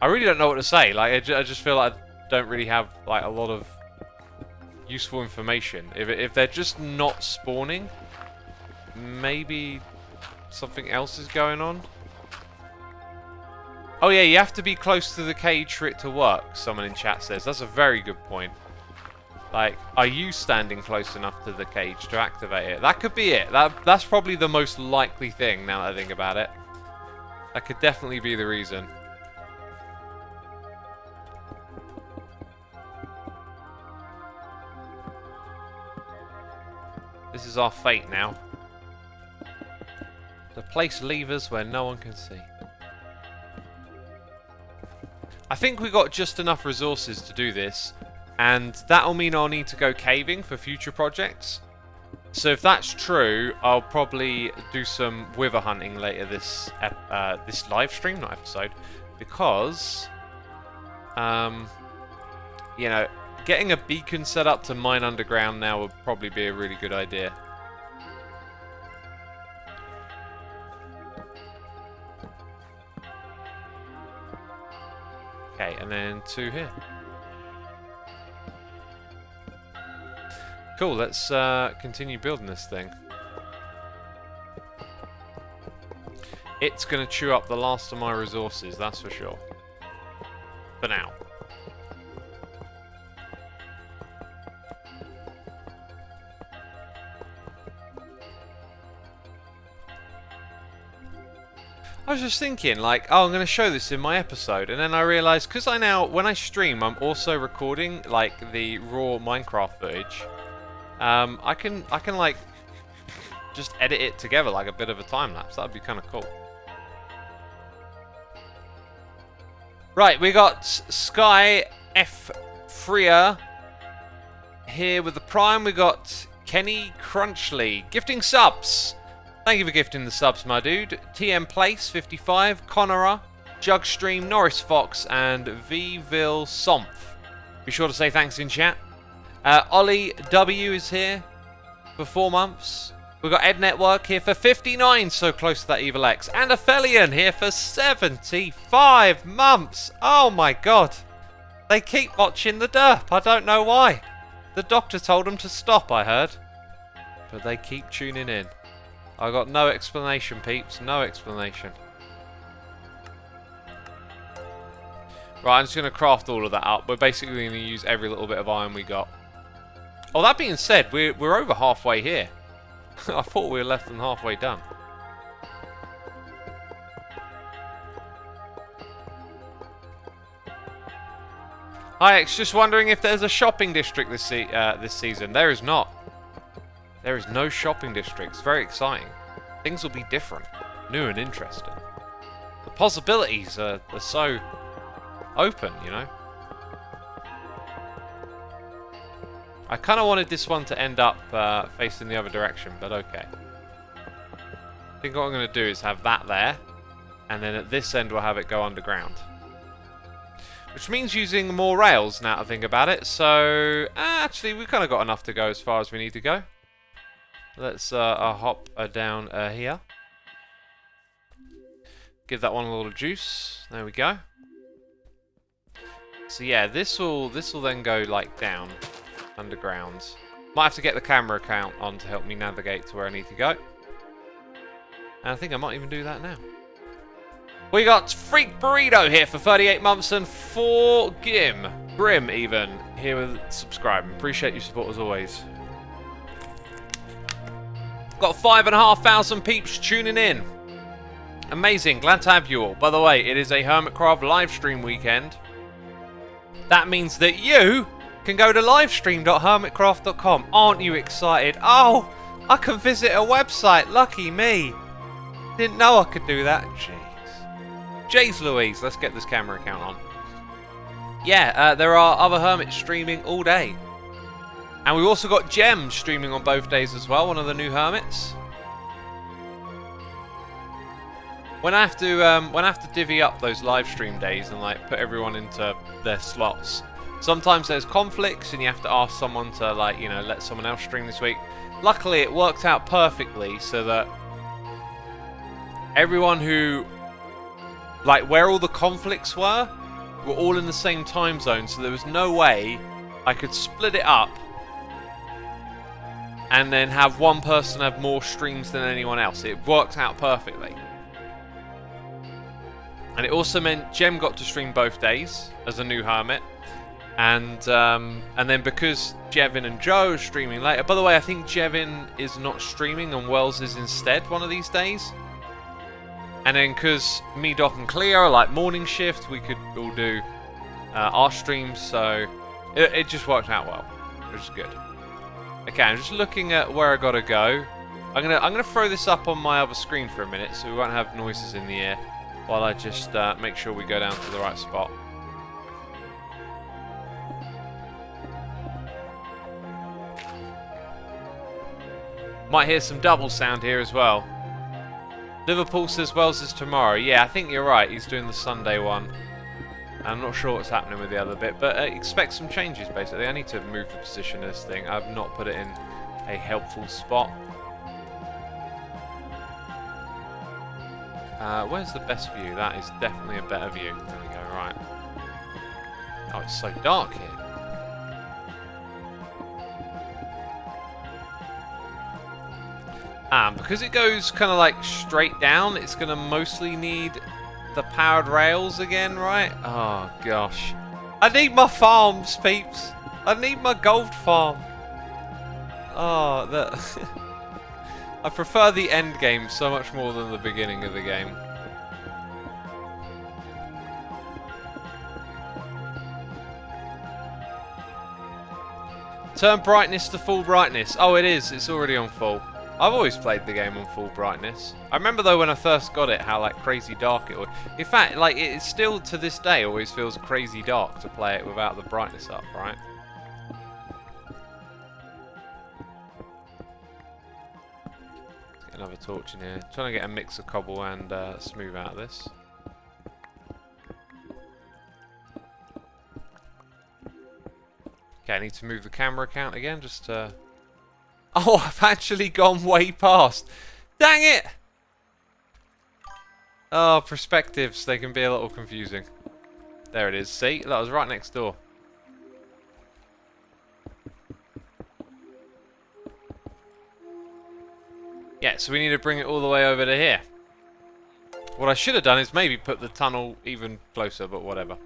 really don't know what to say. Like, I just feel like I don't really have, like, a lot of useful information. If they're just not spawning, maybe something else is going on. Oh yeah, you have to be close to the cage for it to work, someone in chat says. That's a very good point. Like, are you standing close enough to the cage to activate it? That could be it. That's probably the most likely thing, now that I think about it. That could definitely be the reason. This is our fate now. To place levers where no one can see. I think we got just enough resources to do this, and that'll mean I'll need to go caving for future projects. So if that's true, I'll probably do some wither hunting later this live stream, not episode, because you know, getting a beacon set up to mine underground now would probably be a really good idea. Okay, and then 2 here. Cool, let's continue building this thing. It's going to chew up the last of my resources, that's for sure. For now. I was just thinking, like, oh, I'm going to show this in my episode, and then I realised, because when I stream, I'm also recording, like, the raw Minecraft footage. I can, like, just edit it together, like a bit of a time-lapse. That'd be kind of cool. Right, we got Sky F. Freer here with the Prime. We got Kenny Crunchley gifting subs. Thank you for gifting the subs, my dude. TM Place 55, Conora, Jugstream, Norris Fox, and Vville Somph. Be sure to say thanks in chat. Ollie W is here for 4 months. We've got Ed Network here for 59, so close to that Evil X. And Aphelion here for 75 months. Oh my god. They keep watching the derp. I don't know why. The doctor told them to stop, I heard. But they keep tuning in. I got no explanation, peeps. No explanation. Right, I'm just going to craft all of that up. We're basically going to use every little bit of iron we got. Oh, that being said, we're over halfway here. I thought we were less than halfway done. Hi, X, just wondering if there's a shopping district this season. There is not. There is no shopping district. It's very exciting. Things will be different, new and interesting. The possibilities are so open, you know. I kind of wanted this one to end up facing the other direction, but okay. I think what I'm going to do is have that there, and then at this end we'll have it go underground. Which means using more rails now to think about it, so actually we've kind of got enough to go as far as we need to go. Let's hop down here. Give that one a little juice. There we go. So yeah, this will then go like down underground. Might have to get the camera account on to help me navigate to where I need to go. And I think I might even do that now. We got Freak Burrito here for 38 months and 4 Grim even here with subscribing. Appreciate your support as always. Got 5,500 peeps tuning in. Amazing, glad to have you all. By the way, it is a Hermitcraft live stream weekend. That means that you can go to livestream.hermitcraft.com. Aren't you excited? Oh, I can visit a website. Lucky me. Didn't know I could do that. Jeez. Jeez Louise, let's get this camera account on. Yeah, there are other hermits streaming all day. And we've also got Gem streaming on both days as well, one of the new hermits. When I have to divvy up those live stream days and like put everyone into their slots, sometimes there's conflicts and you have to ask someone to, like, you know, let someone else stream this week. Luckily it worked out perfectly so that everyone who, like, where all the conflicts were all in the same time zone, so there was no way I could split it up and then have one person have more streams than anyone else. It worked out perfectly. And it also meant Gem got to stream both days as a new hermit. And then because Jevin and Joe are streaming later... By the way, I think Jevin is not streaming and Wells is instead one of these days. And then because me, Doc and Cleo are like morning shift, we could all do our streams. So it just worked out well, which is good. Okay, I'm just looking at where I gotta go. I'm gonna throw this up on my other screen for a minute, so we won't have noises in the air, while I just make sure we go down to the right spot. Might hear some double sound here as well. Liverpool says Wells is tomorrow. Yeah, I think you're right. He's doing the Sunday one. I'm not sure what's happening with the other bit, but expect some changes basically. I need to move the position of this thing. I've not put it in a helpful spot. Where's the best view? That is definitely a better view. There we go, right. Oh, it's so dark here. Because it goes kind of like straight down, it's going to mostly need the powered rails again, right? Oh, gosh. I need my farms, peeps. I need my gold farm. Oh, that... I prefer the end game so much more than the beginning of the game. Turn brightness to full brightness. Oh, it is. It's already on full. I've always played the game on full brightness. I remember though when I first got it how like crazy dark it was. In fact, like it still to this day always feels crazy dark to play it without the brightness up, right? Let's get another torch in here. Trying to get a mix of cobble and smooth out of this. Okay, I need to move the camera count again just to... Oh, I've actually gone way past. Dang it! Oh, perspectives. They can be a little confusing. There it is. See? That was right next door. Yeah, so we need to bring it all the way over to here. What I should have done is maybe put the tunnel even closer, but whatever.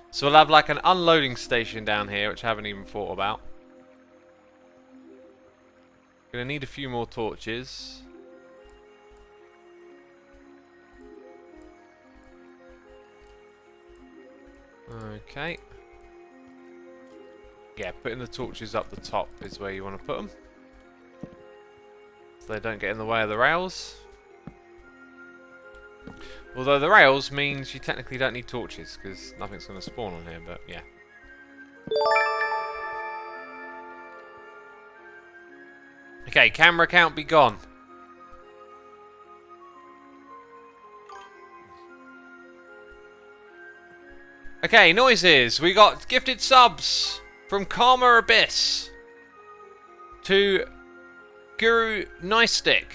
So we'll have like an unloading station down here, which I haven't even thought about. Gonna need a few more torches. Okay. Yeah, putting the torches up the top is where you want to put them. So they don't get in the way of the rails. Although the rails means you technically don't need torches, because nothing's going to spawn on here, but yeah. Okay, camera count be gone. Okay, noises. We got gifted subs from Karma Abyss to Guru Nice Stick,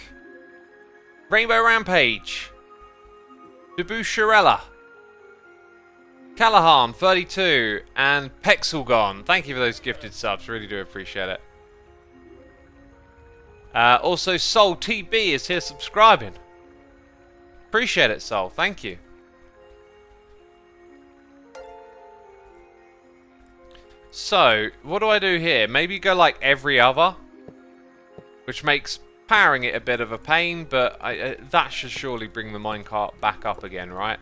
Rainbow Rampage, Debusharella, Callahan 32, and Pexelgon. Thank you for those gifted subs. Really do appreciate it. Also, Soul TB is here subscribing. Appreciate it, Soul. Thank you. So, what do I do here? Maybe go like every other, which makes powering it a bit of a pain, but that should surely bring the minecart back up again, right?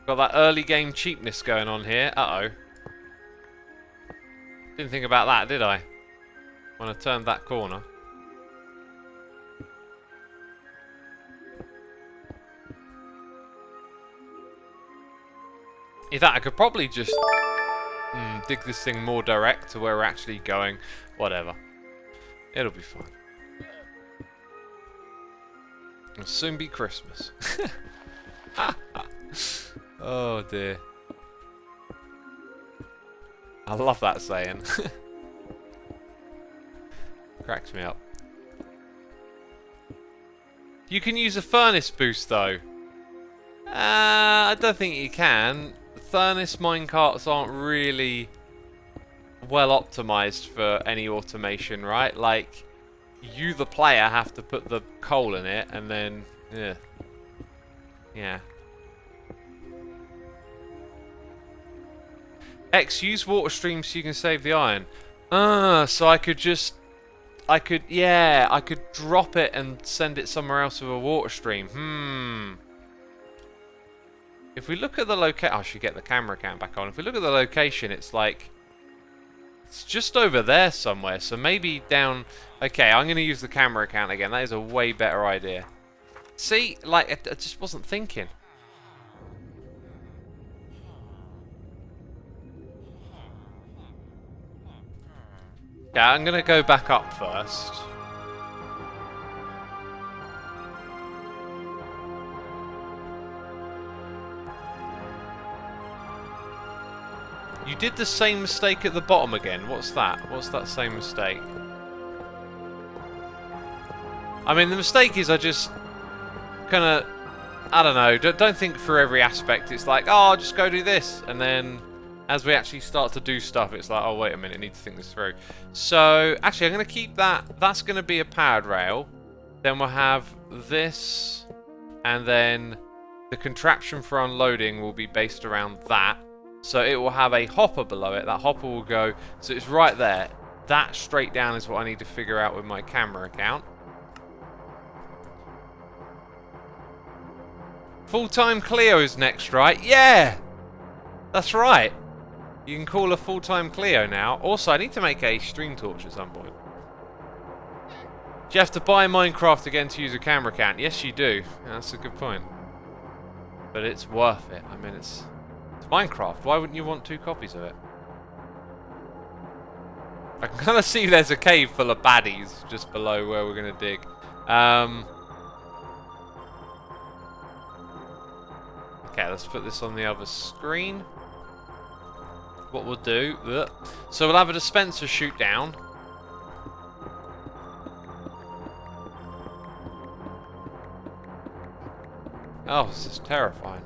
Got that early game cheapness going on here. Uh-oh. Didn't think about that, did I? When I turned that corner. In fact, I could probably just dig this thing more direct to where we're actually going. Whatever. It'll be fine. It'll soon be Christmas. Oh dear. I love that saying. Cracks me up. You can use a furnace boost though. I don't think you can. Furnace minecarts aren't really well optimized for any automation, right? Like, you the player have to put the coal in it and then yeah. X, use water streams so you can save the iron. So I could drop it and send it somewhere else with a water stream. If we look at the location, I should get the camera cam back on. If we look at the location, it's like, it's just over there somewhere. So maybe down, okay, I'm going to use the camera account again. That is a way better idea. See, like, I just wasn't thinking. Yeah, I'm gonna go back up first. You did the same mistake at the bottom again. What's that? What's that same mistake? I mean, the mistake is I just kind of, I don't know, don't think through every aspect. It's like, oh, I'll just go do this. And then as we actually start to do stuff, it's like, oh, wait a minute, I need to think this through. So, actually, I'm going to keep that. That's going to be a powered rail. Then we'll have this. And then the contraption for unloading will be based around that. So it will have a hopper below it. That hopper will go, so it's right there. That straight down is what I need to figure out with my camera account. Full-time Cleo is next, right? Yeah! That's right. You can call her full-time Cleo now. Also, I need to make a stream torch at some point. Do you have to buy Minecraft again to use a camera account? Yes, you do. Yeah, that's a good point. But it's worth it. I mean, it's Minecraft. Why wouldn't you want 2 copies of it? I can kind of see there's a cave full of baddies just below where we're going to dig. Okay, let's put this on the other screen. What we'll do... So we'll have a dispenser shoot down. Oh, this is terrifying.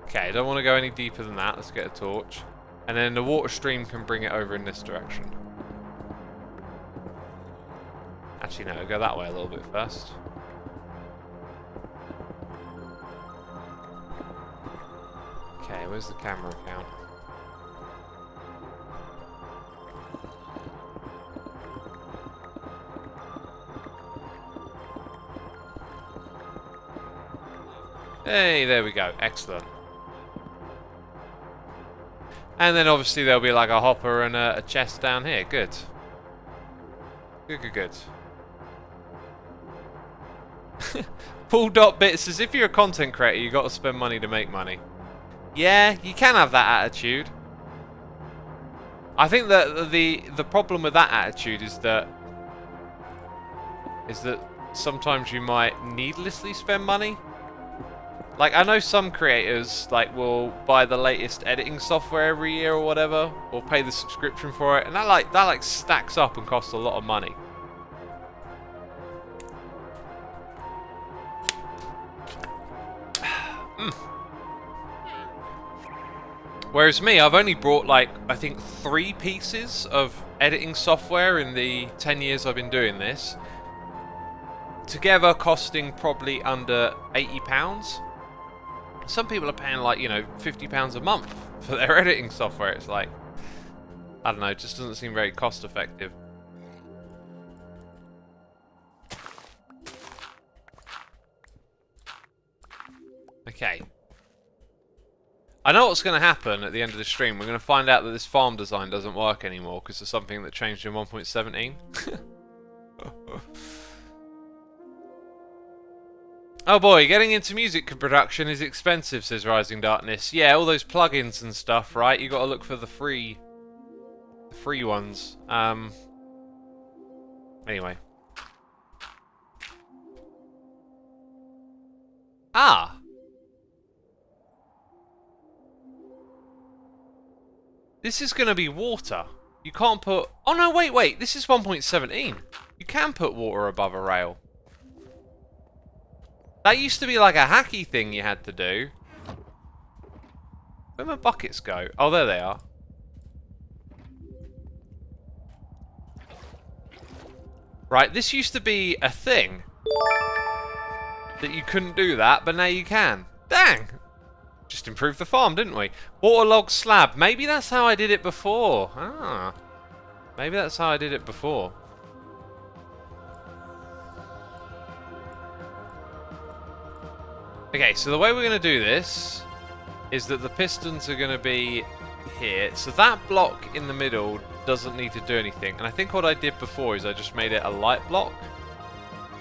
Okay, I don't want to go any deeper than that. Let's get a torch. And then the water stream can bring it over in this direction. Actually, no, go that way a little bit first. Okay, where's the camera account? Hey, there we go. Excellent. And then obviously there'll be like a hopper and a chest down here. Good. Good. Paul.bit says, if you're a content creator, you got to spend money to make money. Yeah, you can have that attitude. I think that the problem with that attitude is that sometimes you might needlessly spend money. Like, I know some creators, like, will buy the latest editing software every year or whatever, or pay the subscription for it, and that stacks up and costs a lot of money. Whereas me, I've only brought, like, I think 3 pieces of editing software in the 10 years I've been doing this. Together costing probably under £80. Some people are paying, like, you know, £50 a month for their editing software. It's like, I don't know, it just doesn't seem very cost effective. Okay. I know what's going to happen at the end of the stream. We're going to find out that this farm design doesn't work anymore because of something that changed in 1.17. Oh boy, getting into music production is expensive, says Rising Darkness. Yeah, all those plugins and stuff, right? You got to look for the free ones. Anyway. Ah. This is going to be water. You can't put... Oh no, wait. This is 1.17. You can put water above a rail. That used to be like a hacky thing you had to do. Where my buckets go? Oh, there they are. Right, this used to be a thing. That you couldn't do that, but now you can. Dang! Just improved the farm, didn't we? Waterlogged slab. Maybe that's how I did it before. Ah. Maybe that's how I did it before. Okay, so the way we're going to do this is that the pistons are going to be here. So that block in the middle doesn't need to do anything. And I think what I did before is I just made it a light block.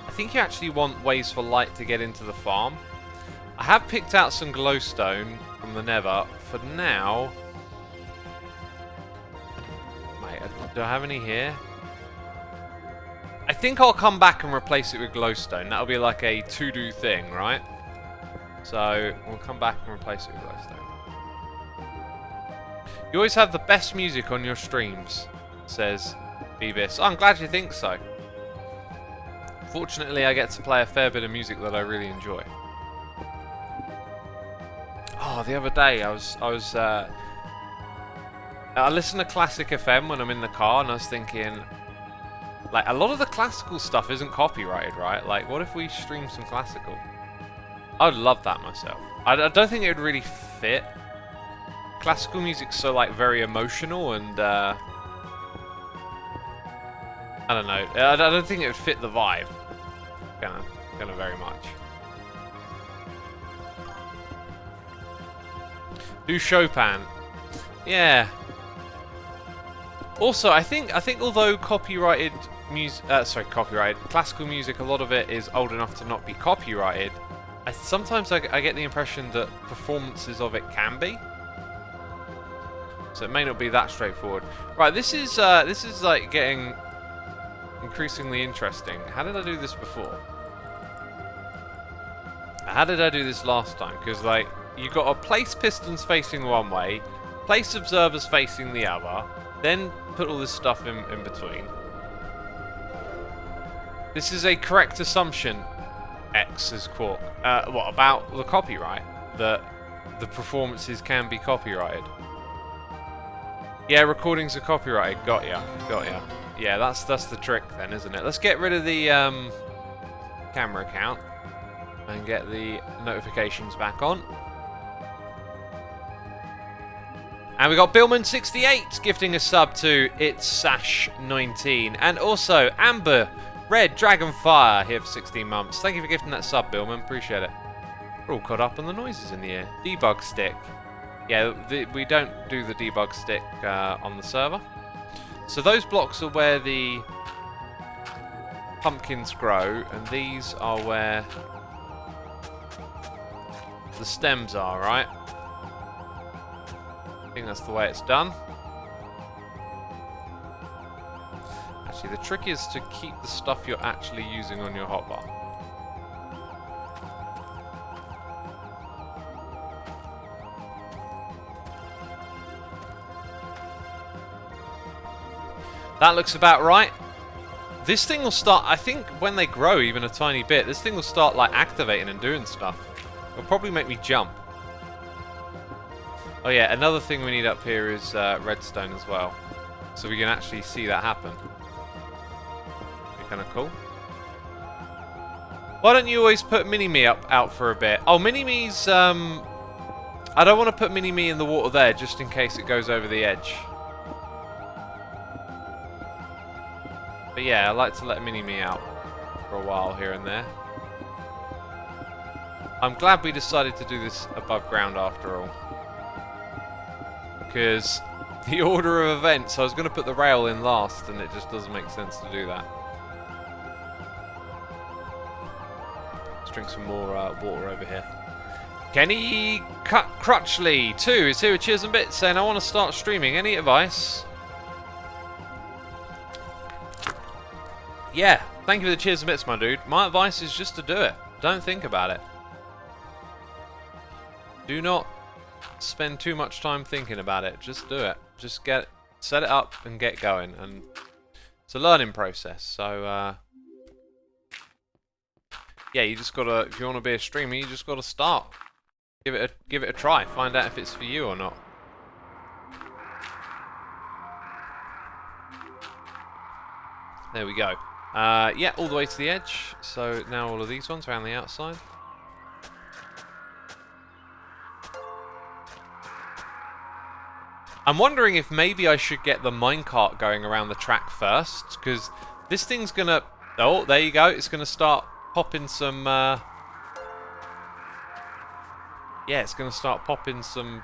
I think you actually want ways for light to get into the farm. I have picked out some glowstone from the nether. For now, Do I have any here? I think I'll come back and replace it with glowstone. That'll be like a to-do thing, right? So, we'll come back and replace it with glowstone. You always have the best music on your streams, says Beavis. Oh, I'm glad you think so. Fortunately, I get to play a fair bit of music that I really enjoy. Oh, the other day I listen to Classic FM when I'm in the car, and I was thinking, like, a lot of the classical stuff isn't copyrighted, right? Like, what if we stream some classical? I would love that myself. I don't think it would really fit. Classical music's so, like, very emotional, and I don't know. I don't think it would fit the vibe. Kind of very much. Do Chopin. Yeah. Also, I think although copyrighted music, classical music, a lot of it is old enough to not be copyrighted. Sometimes I get the impression that performances of it can be. So it may not be that straightforward. Right, this is like getting increasingly interesting. How did I do this before? How did I do this last time? Because, like, you got to place pistons facing one way, place observers facing the other, then put all this stuff in between. This is a correct assumption, X is Quark. What about the copyright? That the performances can be copyrighted. Yeah, recordings are copyrighted. Got ya. Yeah, that's the trick then, isn't it? Let's get rid of the camera account and get the notifications back on. And we got Billman68 gifting a sub to It's Sash 19, and also Amber Red Dragonfire here for 16 months. Thank you for gifting that sub, Billman. Appreciate it. We're all caught up on the noises in the air. Debug stick. Yeah, we don't do the debug stick on the server. So those blocks are where the pumpkins grow, and these are where the stems are, right? I think that's the way it's done. Actually, the trick is to keep the stuff you're actually using on your hotbar. That looks about right. This thing will start, I think when they grow even a tiny bit, this thing will start like activating and doing stuff. It'll probably make me jump. Oh yeah, another thing we need up here is redstone as well. So we can actually see that happen. Be kind of cool. Why don't you always put Mini-Me out for a bit? Oh, Mini-Me's, I don't want to put Mini-Me in the water there just in case it goes over the edge. But yeah, I like to let Mini-Me out for a while here and there. I'm glad we decided to do this above ground after all. Because the order of events, I was going to put the rail in last and it just doesn't make sense to do that. Let's drink some more water over here. Kenny Crutchley 2 is here with Cheers and Bits saying, I want to start streaming. Any advice? Yeah, thank you for the cheers and bits, my dude. My advice is just to do it. Don't think about it. Do not spend too much time thinking about it. Just do it. Just set it up and get going. And it's a learning process. So, yeah, you just gotta. If you want to be a streamer, you just gotta start. Give it a try. Find out if it's for you or not. There we go. Yeah, all the way to the edge. So now all of these ones around the outside. I'm wondering if maybe I should get the minecart going around the track first, because this thing's gonna... Oh, there you go. It's gonna start popping some... Yeah, it's gonna start popping some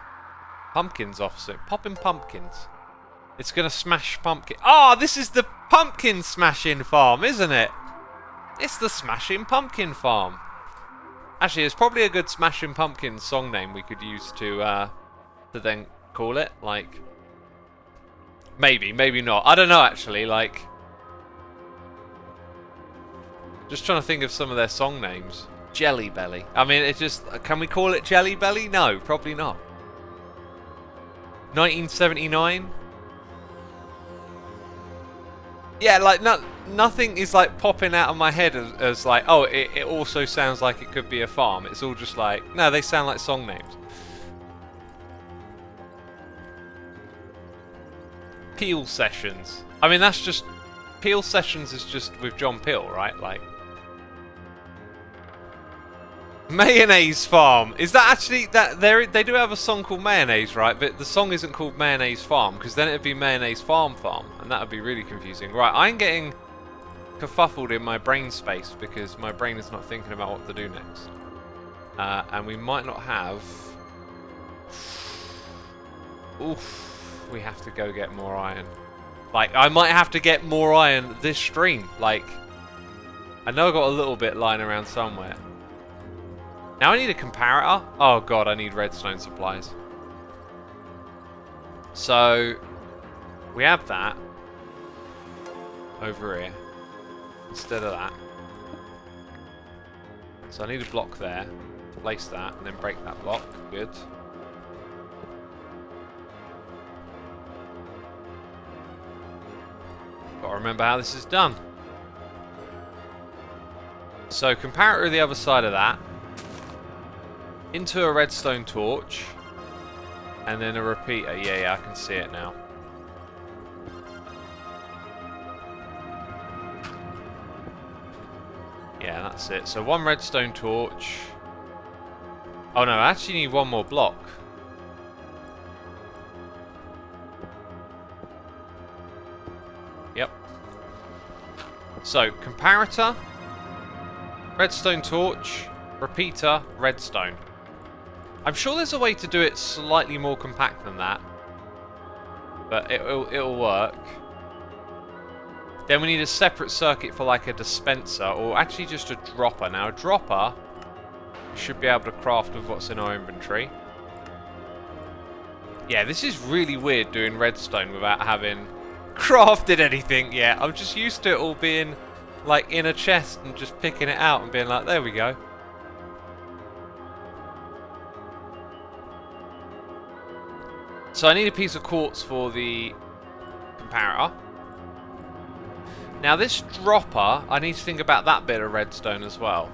pumpkins off soon. Popping pumpkins. It's gonna smash pumpkin. Oh, this is the pumpkin smashing farm, isn't it? It's the Smashing Pumpkin Farm. Actually, it's probably a good Smashing Pumpkins song name we could use to then call it. Like, Maybe, maybe not. I don't know actually, like... Just trying to think of some of their song names. Jelly Belly. I mean, it just... Can we call it Jelly Belly? No, probably not. 1979? Yeah, like, nothing is, like, popping out of my head as like, oh, it also sounds like it could be a farm. It's all just like, no, they sound like song names. Peel Sessions. I mean, that's just... Peel Sessions is just with John Peel, right? Like... Mayonnaise Farm. Is that actually... They do have a song called Mayonnaise, right? But the song isn't called Mayonnaise Farm, because then it would be Mayonnaise Farm, and that would be really confusing. Right, I'm getting kerfuffled in my brain space, because my brain is not thinking about what to do next. And we might not have... Oof. We have to go get more iron. Like, I might have to get more iron this stream. Like, I know I got a little bit lying around somewhere. Now I need a comparator. Oh god, I need redstone supplies. So, we have that over here instead of that. So I need a block there. Place that and then break that block. Good. Gotta remember how this is done. So, comparator the other side of that. Into a redstone torch. And then a repeater. Yeah, I can see it now. Yeah, that's it. So, one redstone torch. Oh no, I actually need one more block. Yep. So, comparator, redstone torch, repeater, redstone. I'm sure there's a way to do it slightly more compact than that, but it'll work. Then we need a separate circuit for like a dispenser, or actually just a dropper. Now, a dropper we should be able to craft with what's in our inventory. Yeah, this is really weird doing redstone without having crafted anything yet. I'm just used to it all being like in a chest and just picking it out and being like, there we go. So I need a piece of quartz for the comparator. Now this dropper, I need to think about that bit of redstone as well.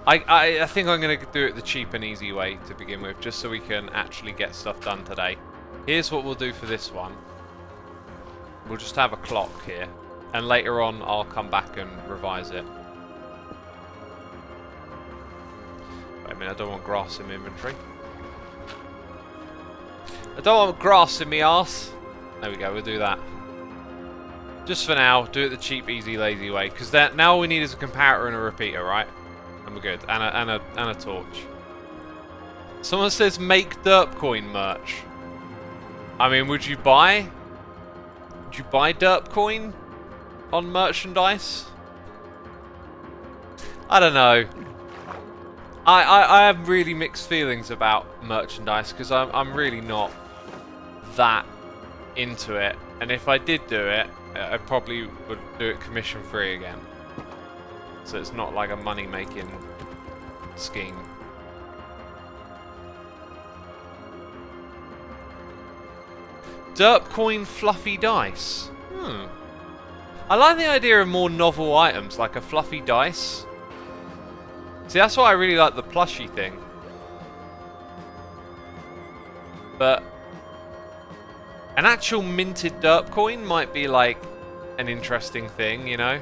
I think I'm going to do it the cheap and easy way to begin with, just so we can actually get stuff done today. Here's what we'll do for this one. We'll just have a clock here, and later on I'll come back and revise it. Wait a minute, I don't want grass in my inventory. I don't want grass in my arse. There we go, we'll do that. Just for now, do it the cheap, easy, lazy way, because now all we need is a comparator and a repeater, right? And we're good. And a torch. Someone says make Derpcoin merch. I mean, would you buy Derpcoin on merchandise? I don't know. I have really mixed feelings about merchandise because I'm really not that into it. And if I did do it, I probably would do it commission free again. So it's not like a money making scheme. Derpcoin fluffy dice. I like the idea of more novel items, like a fluffy dice. See, that's why I really like the plushie thing. But an actual minted Derpcoin might be like an interesting thing, you know?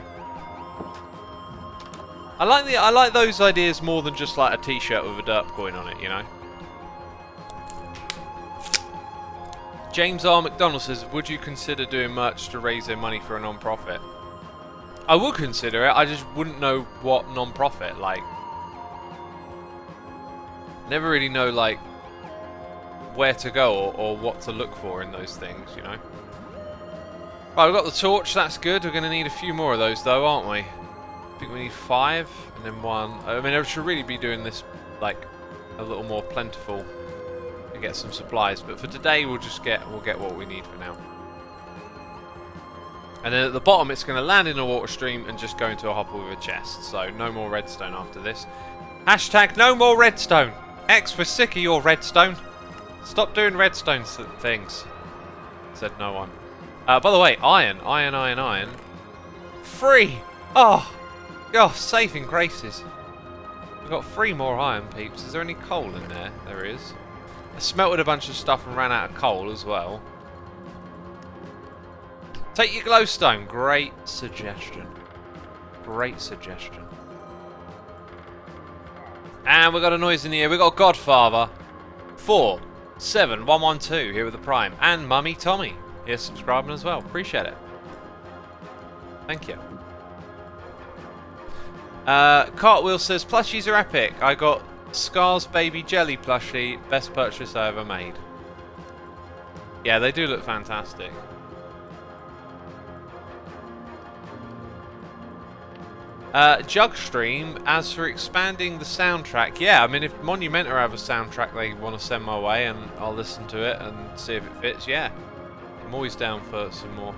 I like those ideas more than just like a t-shirt with a Derpcoin on it, you know? James R. McDonald says, would you consider doing merch to raise their money for a non-profit? I would consider it, I just wouldn't know what non-profit, like... Never really know, like, where to go or what to look for in those things, you know? Right, we've got the torch, that's good. We're going to need a few more of those, though, aren't we? I think we need 5, and then 1. I mean, I should really be doing this, like, a little more plentiful to get some supplies. But for today, we'll get what we need for now. And then at the bottom, it's going to land in a water stream and just go into a hopper with a chest. So no more redstone after this. Hashtag no more redstone. X, we're sick of your redstone. Stop doing redstone things. Said no one. By the way, iron. Free! Oh! Oh, saving graces. We've got 3 more iron, peeps. Is there any coal in there? There is. I smelted a bunch of stuff and ran out of coal as well. Take your glowstone. Great suggestion. Great suggestion. And we got a noise in the ear. We got Godfather 47112 here with the Prime, and Mummy Tommy here subscribing as well. Appreciate it. Thank you. Cartwheel says plushies are epic. I got Scar's Baby Jelly plushie. Best purchase I ever made. Yeah, they do look fantastic. Jugstream, as for expanding the soundtrack, yeah, I mean, if Monumenta have a soundtrack they want to send my way and I'll listen to it and see if it fits, yeah. I'm always down for some more.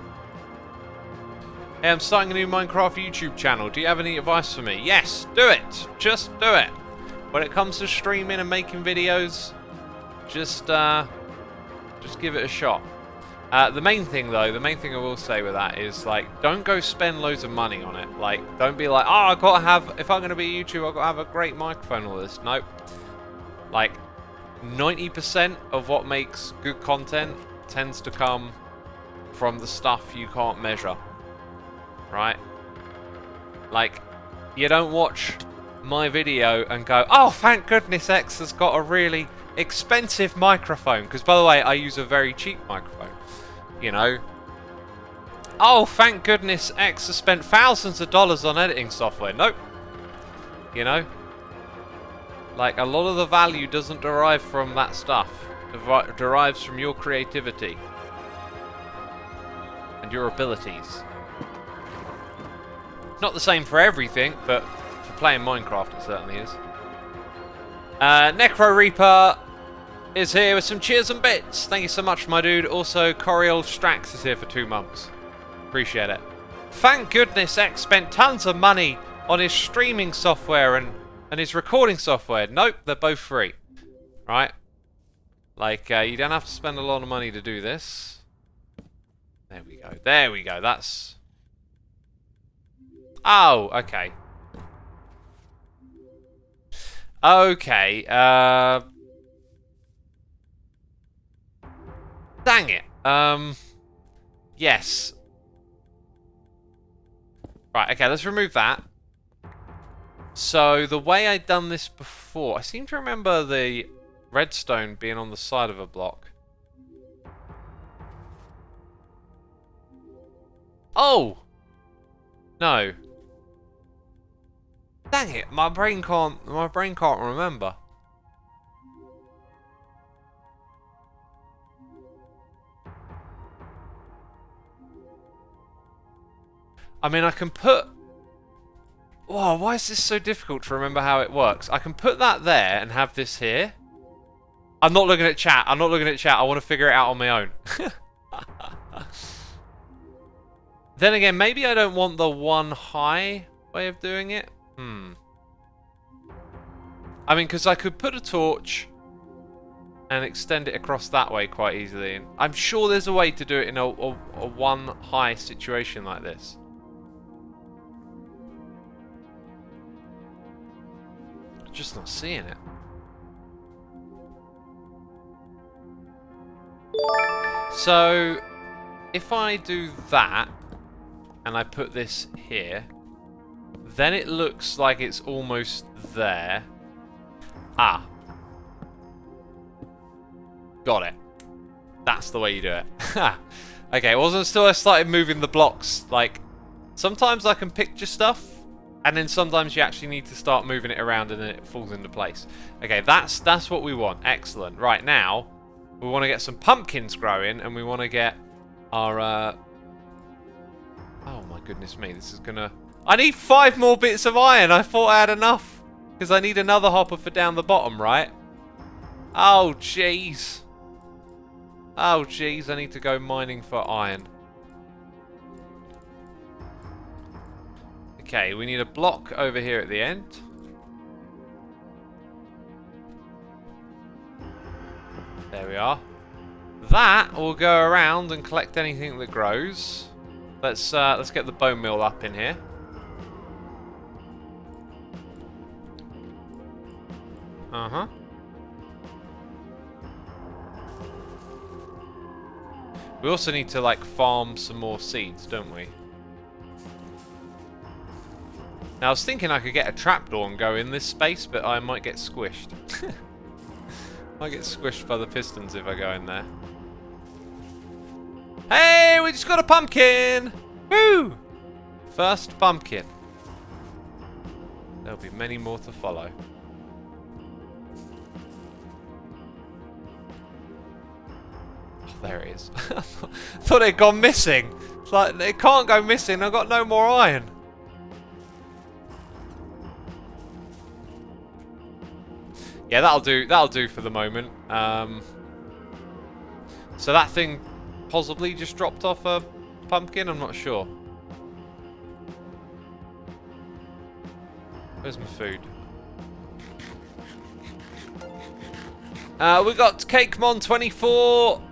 Hey, I'm starting a new Minecraft YouTube channel. Do you have any advice for me? Yes, do it! Just do it! When it comes to streaming and making videos, just give it a shot. The main thing though, the main thing I will say with that is, like, don't go spend loads of money on it. Like, don't be like, oh, I've got to have, if I'm going to be a YouTuber, I've got to have a great microphone or this. Nope. Like, 90% of what makes good content tends to come from the stuff you can't measure. Right? Like, you don't watch my video and go, oh, thank goodness X has got a really expensive microphone. Because, by the way, I use a very cheap microphone. You know, oh, thank goodness X has spent thousands of dollars on editing software. Nope. You know, like, a lot of the value doesn't derive from that stuff. It derives from your creativity and your abilities. Not the same for everything, but for playing Minecraft it certainly is. Necro Reaper is here with some cheers and bits. Thank you so much, my dude. Also, Coriol Strax is here for 2 months. Appreciate it. Thank goodness X spent tons of money on his streaming software and his recording software. Nope, they're both free. Right? Like, you don't have to spend a lot of money to do this. There we go. There we go. That's... Oh, okay. Okay, dang it. Yes. Right, okay, let's remove that. So, the way I'd done this before, I seem to remember the redstone being on the side of a block. Oh! No. Dang it, my brain can't remember. I mean, I can put... Whoa, why is this so difficult to remember how it works? I can put that there and have this here. I'm not looking at chat. I'm not looking at chat. I want to figure it out on my own. Then again, maybe I don't want the one high way of doing it. I mean, because I could put a torch and extend it across that way quite easily. And I'm sure there's a way to do it in a one high situation like this. Just not seeing it. So, if I do that, and I put this here, then it looks like it's almost there. Ah. Got it. That's the way you do it. Okay, it wasn't until I started moving the blocks. Like, sometimes I can picture stuff, and then sometimes you actually need to start moving it around and then it falls into place. Okay, that's what we want. Excellent. Right now, we want to get some pumpkins growing, and we want to get our... Oh my goodness me, this is gonna... I need 5 more bits of iron. I thought I had enough. Because I need another hopper for down the bottom, right? Oh, jeez. Oh, jeez, I need to go mining for iron. Okay, we need a block over here at the end. There we are. That will go around and collect anything that grows. Let's get the bone meal up in here. Uh-huh. We also need to, like, farm some more seeds, don't we? Now, I was thinking I could get a trapdoor and go in this space, but I might get squished. Might get squished by the pistons if I go in there. Hey, we just got a pumpkin! Woo! First pumpkin. There'll be many more to follow. There it is. I thought it had gone missing. It's like, it can't go missing. I've got no more iron. Yeah, that'll do. That'll do for the moment. So that thing possibly just dropped off a pumpkin. I'm not sure. Where's my food? We got CakeMon24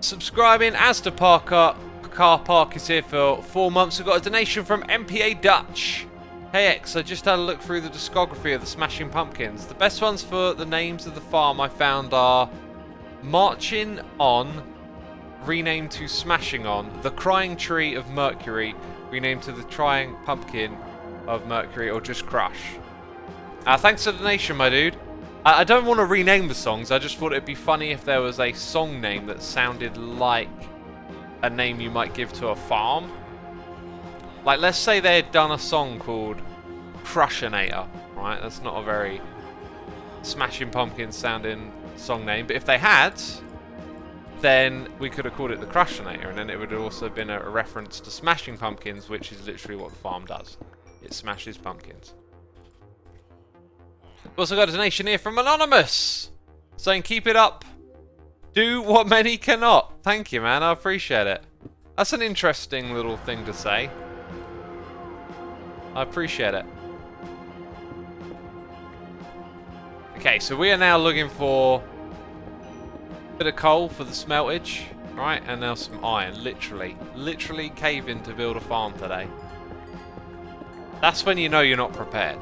subscribing. Asda Car Park is here for 4 months. We've got a donation from MPA Dutch. Hey X, I just had a look through the discography of the Smashing Pumpkins. The best ones for the names of the farm I found are Marching On, renamed to Smashing On, The Crying Tree of Mercury, renamed to The Trying Pumpkin of Mercury, or just Crush. Thanks for the donation, my dude. I don't want to rename the songs, I just thought it'd be funny if there was a song name that sounded like a name you might give to a farm. Like, let's say they had done a song called Crushinator, right? That's not a very Smashing Pumpkins sounding song name, but if they had, then we could have called it the Crushinator, and then it would have also been a reference to Smashing Pumpkins, which is literally what the farm does. It smashes pumpkins. We also got a donation here from Anonymous, saying keep it up, do what many cannot. Thank you, man, I appreciate it. That's an interesting little thing to say. I appreciate it. Okay, so we are now looking for a bit of coal for the smeltage, right? And now some iron. Literally caving to build a farm today. That's when you know you're not prepared.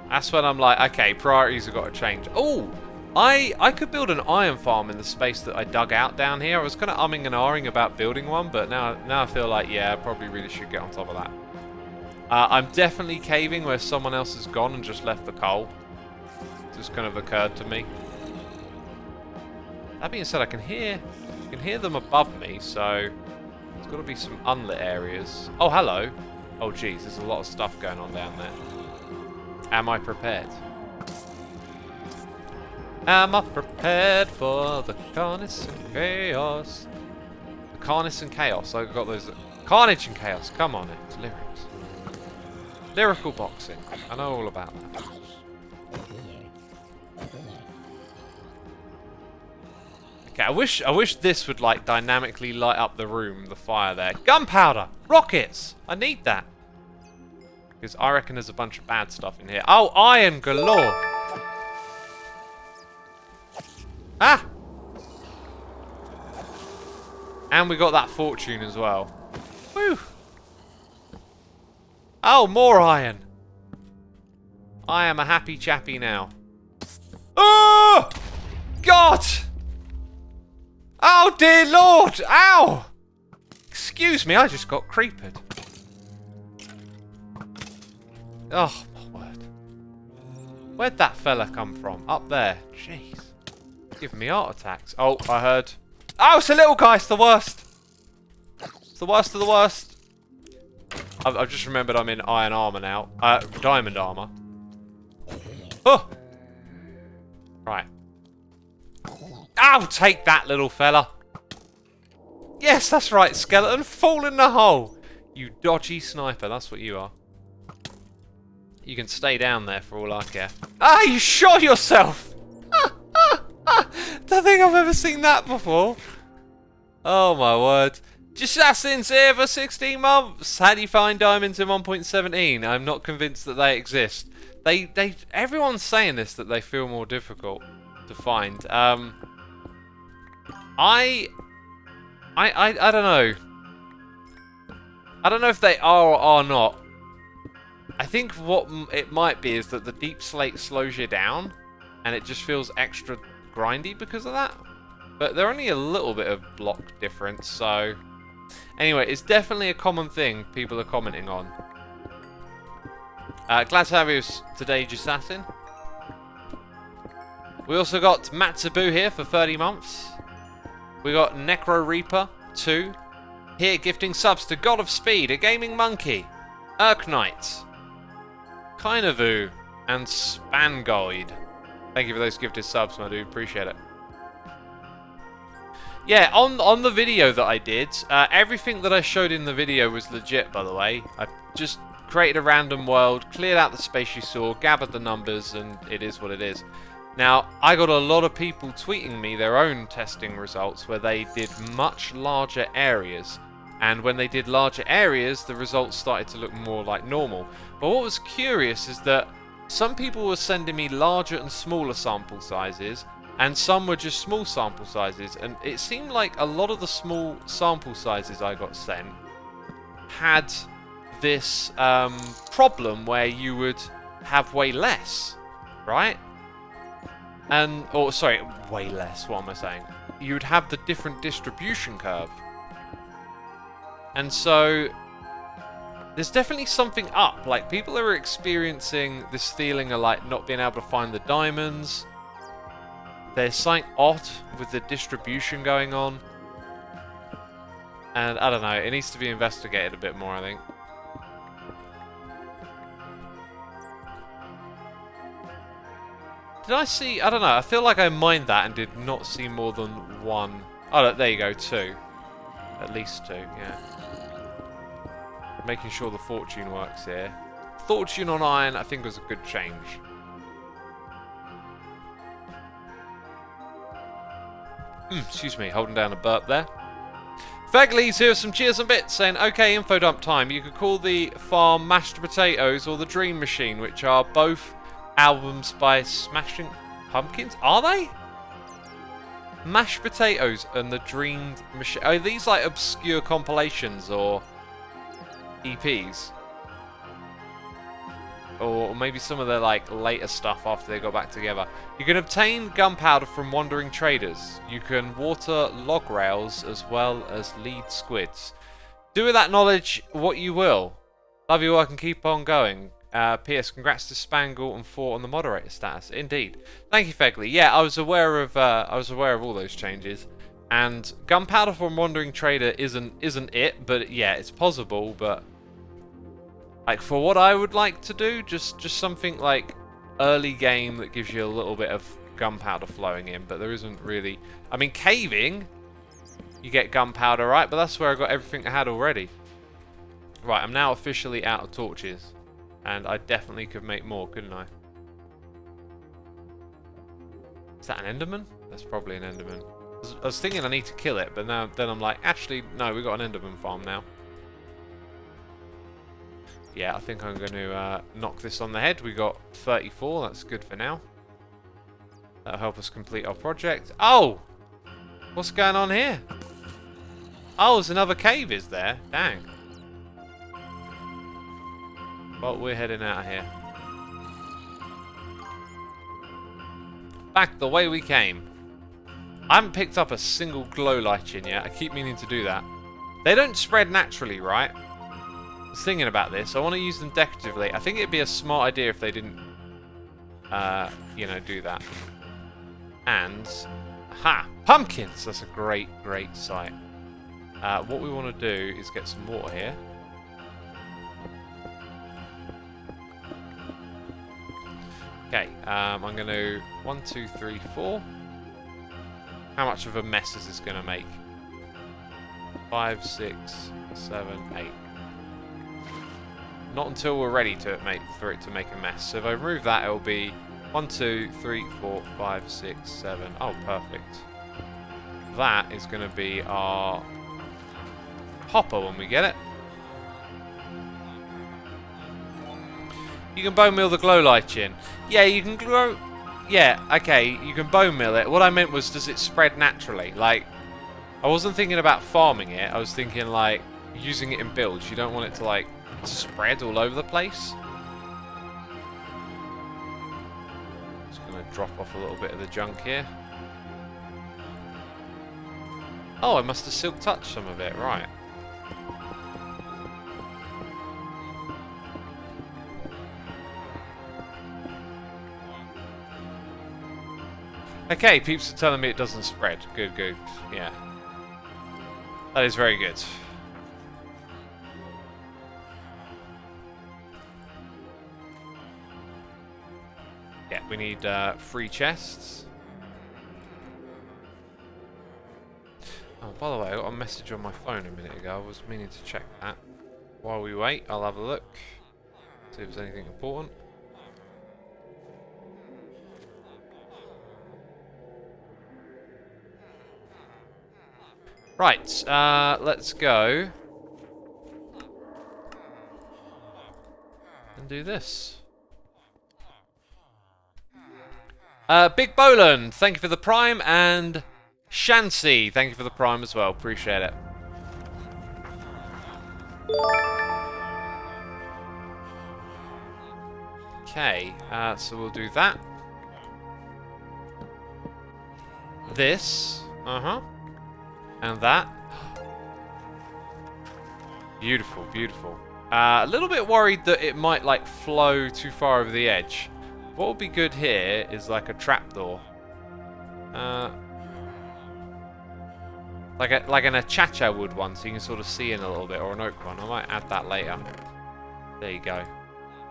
That's when I'm like, okay, priorities have got to change. Oh, I could build an iron farm in the space that I dug out down here. I was kind of umming and ahhing about building one, but now I feel like, yeah, I probably really should get on top of that. I'm definitely caving where someone else has gone and just left the coal. It just kind of occurred to me. That being said, I can hear them above me, so there's got to be some unlit areas. Oh, hello. Oh, geez, there's a lot of stuff going on down there. Am I prepared? Am I prepared for the carnage and chaos? The carnage and chaos. I got those. Carnage and chaos. Come on, it's lyrics. Lyrical boxing. I know all about that. Okay, I wish this would like dynamically light up the room, the fire there. Gunpowder! Rockets! I need that. Because I reckon there's a bunch of bad stuff in here. Oh, iron galore! Ah! And we got that fortune as well. Woo! Oh, more iron! I am a happy chappy now. Oh! God! Oh, dear Lord! Ow! Excuse me, I just got creepered. Oh, my word. Where'd that fella come from? Up there. Jeez. Giving me heart attacks. Oh, I heard. Oh, it's a little guy. It's the worst. It's the worst of the worst. I've just remembered I'm in iron armor now. Diamond armor. Oh! Right. Ow, take that, little fella. Yes, that's right, skeleton. Fall in the hole. You dodgy sniper. That's what you are. You can stay down there for all I care. Ah, you shot yourself! Don't think I've ever seen that before. Oh my word. Assassin's here for 16 months. How do you find diamonds in 1.17? I'm not convinced that they exist. Everyone's saying this, that they feel more difficult to find. I don't know. I don't know if they are or are not. I think what it might be is that the deep slate slows you down, and it just feels extra grindy because of that. But they're only a little bit of block difference, so... Anyway, it's definitely a common thing people are commenting on. Glad to have you today, Assassin. We also got Matsubu here for 30 months. We got Necro Reaper 2. Here gifting subs to God of Speed, a Gaming Monkey, Urknight, Kainavu, and Spangoid. Thank you for those gifted subs, my dude. Appreciate it. Yeah, on the video that I did, everything that I showed in the video was legit, by the way. I just created a random world, cleared out the space you saw, gathered the numbers, and it is what it is. Now, I got a lot of people tweeting me their own testing results where they did much larger areas. And when they did larger areas, the results started to look more like normal. But what was curious is that some people were sending me larger and smaller sample sizes, and some were just small sample sizes, and it seemed like a lot of the small sample sizes I got sent had this problem where you would have way less, right? Sorry, way less, what am I saying? You would have the different distribution curve. And so, there's definitely something up. Like, people are experiencing this feeling of, like, not being able to find the diamonds. There's something odd with the distribution going on. And, I don't know, it needs to be investigated a bit more, I think. Did I see... I don't know, I feel like I mined that and did not see more than one. Oh, look, there you go, 2. At least 2, yeah. Making sure the fortune works here. Fortune on iron, I think, was a good change. Excuse me, holding down a burp there. Fegley's here with some cheers and bits, saying, okay, info dump time. You could call the farm Mashed Potatoes or The Dream Machine, which are both albums by Smashing Pumpkins. Are they? Mashed Potatoes and The Dream Machine. Are these like obscure compilations or EPs? Or maybe some of their like later stuff after they got back together. You can obtain gunpowder from wandering traders. You can water log rails as well as lead squids. Do with that knowledge what you will. Love your work and keep on going. P.S. Congrats to Spangle and 4 on the moderator status. Indeed. Thank you, Fegley. Yeah, I was aware of all those changes. And gunpowder from wandering trader isn't it, but yeah, it's possible, but like, for what I would like to do, just something like early game that gives you a little bit of gunpowder flowing in, but there isn't really... I mean, caving, you get gunpowder, right? But that's where I got everything I had already. Right, I'm now officially out of torches. And I definitely could make more, couldn't I? Is that an Enderman? That's probably an Enderman. I was thinking I need to kill it, but then I'm like, actually, no, we've got an Enderman farm now. Yeah, I think I'm going to knock this on the head. We got 34. That's good for now. That'll help us complete our project. Oh! What's going on here? Oh, there's another cave, is there? Dang. Well, we're heading out of here. Back the way we came. I haven't picked up a single glow lichen yet. I keep meaning to do that. They don't spread naturally, right? I was thinking about this. I want to use them decoratively. I think it'd be a smart idea if they didn't, you know, do that. And, aha! Pumpkins! That's a great, great sight. What we want to do is get some water here. Okay, I'm going to 1, 2, 3, 4. How much of a mess is this going to make? 5, 6, 7, 8. Not until we're ready to for it to make a mess. So if I remove that, it'll be 1, 2, 3, 4, 5, 6, 7. Oh, perfect. That is going to be our hopper when we get it. You can bone meal the glow lichen. Yeah, you can grow... Yeah, okay, you can bone meal it. What I meant was, does it spread naturally? Like, I wasn't thinking about farming it. I was thinking, like, using it in builds. You don't want it to, like, spread all over the place. Just going to drop off a little bit of the junk here. Oh, I must have silk touched some of it. Right. Okay, peeps are telling me it doesn't spread. Good, good. Yeah. That is very good. Yeah, we need 3 chests. Oh, by the way, I got a message on my phone a minute ago. I was meaning to check that. While we wait, I'll have a look. See if there's anything important. Right, let's go and do this. Big Boland, thank you for the prime, and Shancy, thank you for the prime as well. Appreciate it. Okay, so we'll do that. This, and that. Beautiful, beautiful. A little bit worried that it might like flow too far over the edge. What would be good here is like a trapdoor. Like an achacha wood one, so you can sort of see in a little bit, or an oak one. I might add that later. There you go.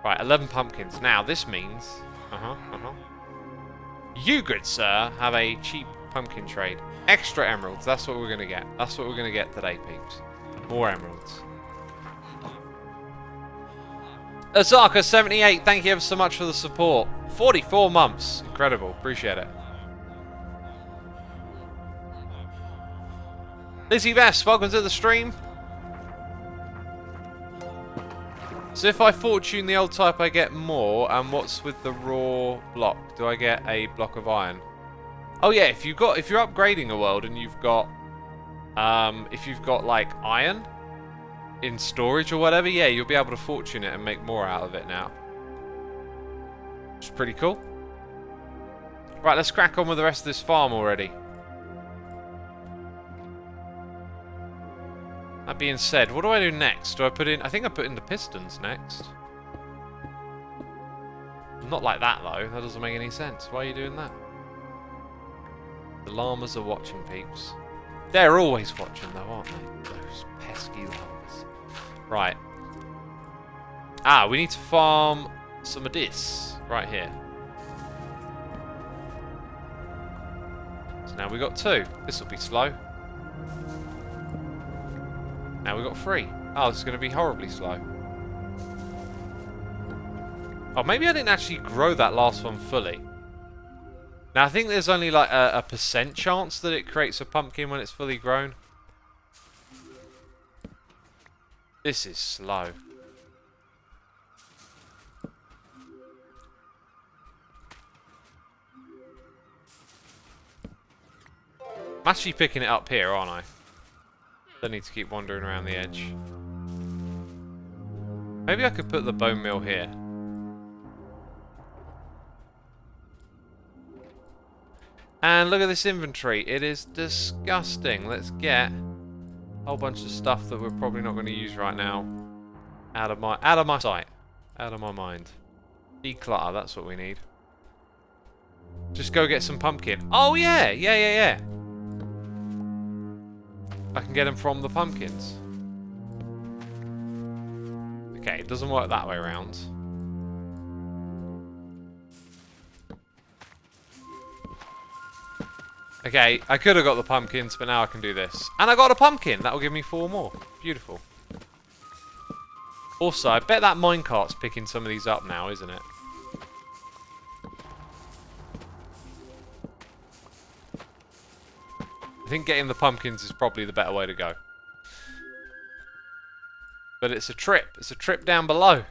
Right, 11 pumpkins. Now this means, you, good sir, have a cheap pumpkin trade. Extra emeralds. That's what we're gonna get. That's what we're gonna get today, peeps. More emeralds. Azaka78, thank you ever so much for the support. 44 months. Incredible. Appreciate it. Lizzie Best, welcome to the stream. So if I fortune the old type, I get more. And what's with the raw block? Do I get a block of iron? Oh yeah, if you're upgrading a world and you've got, if you've got like iron in storage or whatever, yeah, you'll be able to fortune it and make more out of it now. Which is pretty cool. Right, let's crack on with the rest of this farm already. That being said, what do I do next? Do I put in... I think I put in the Pistons next. Not like that, though. That doesn't make any sense. Why are you doing that? The llamas are watching, peeps. They're always watching, though, aren't they? Those pesky llamas. Right. Ah, we need to farm some of this right here. So now we've got 2. This will be slow. Now we've got 3. Oh, this is going to be horribly slow. Oh, maybe I didn't actually grow that last one fully. Now, I think there's only like a % chance that it creates a pumpkin when it's fully grown. This is slow. I'm actually picking it up here, aren't I? Don't need to keep wandering around the edge. Maybe I could put the bone meal here. And look at this inventory. It is disgusting. Let's get a whole bunch of stuff that we're probably not going to use right now out of my sight, out of my mind. Declutter. That's what we need. Just go get some pumpkin. Oh yeah, yeah. I can get them from the pumpkins. Okay, it doesn't work that way around. Okay, I could have got the pumpkins, but now I can do this. And I got a pumpkin! That will give me 4 more. Beautiful. Also, I bet that minecart's picking some of these up now, isn't it? I think getting the pumpkins is probably the better way to go. but it's a trip. It's a trip down below.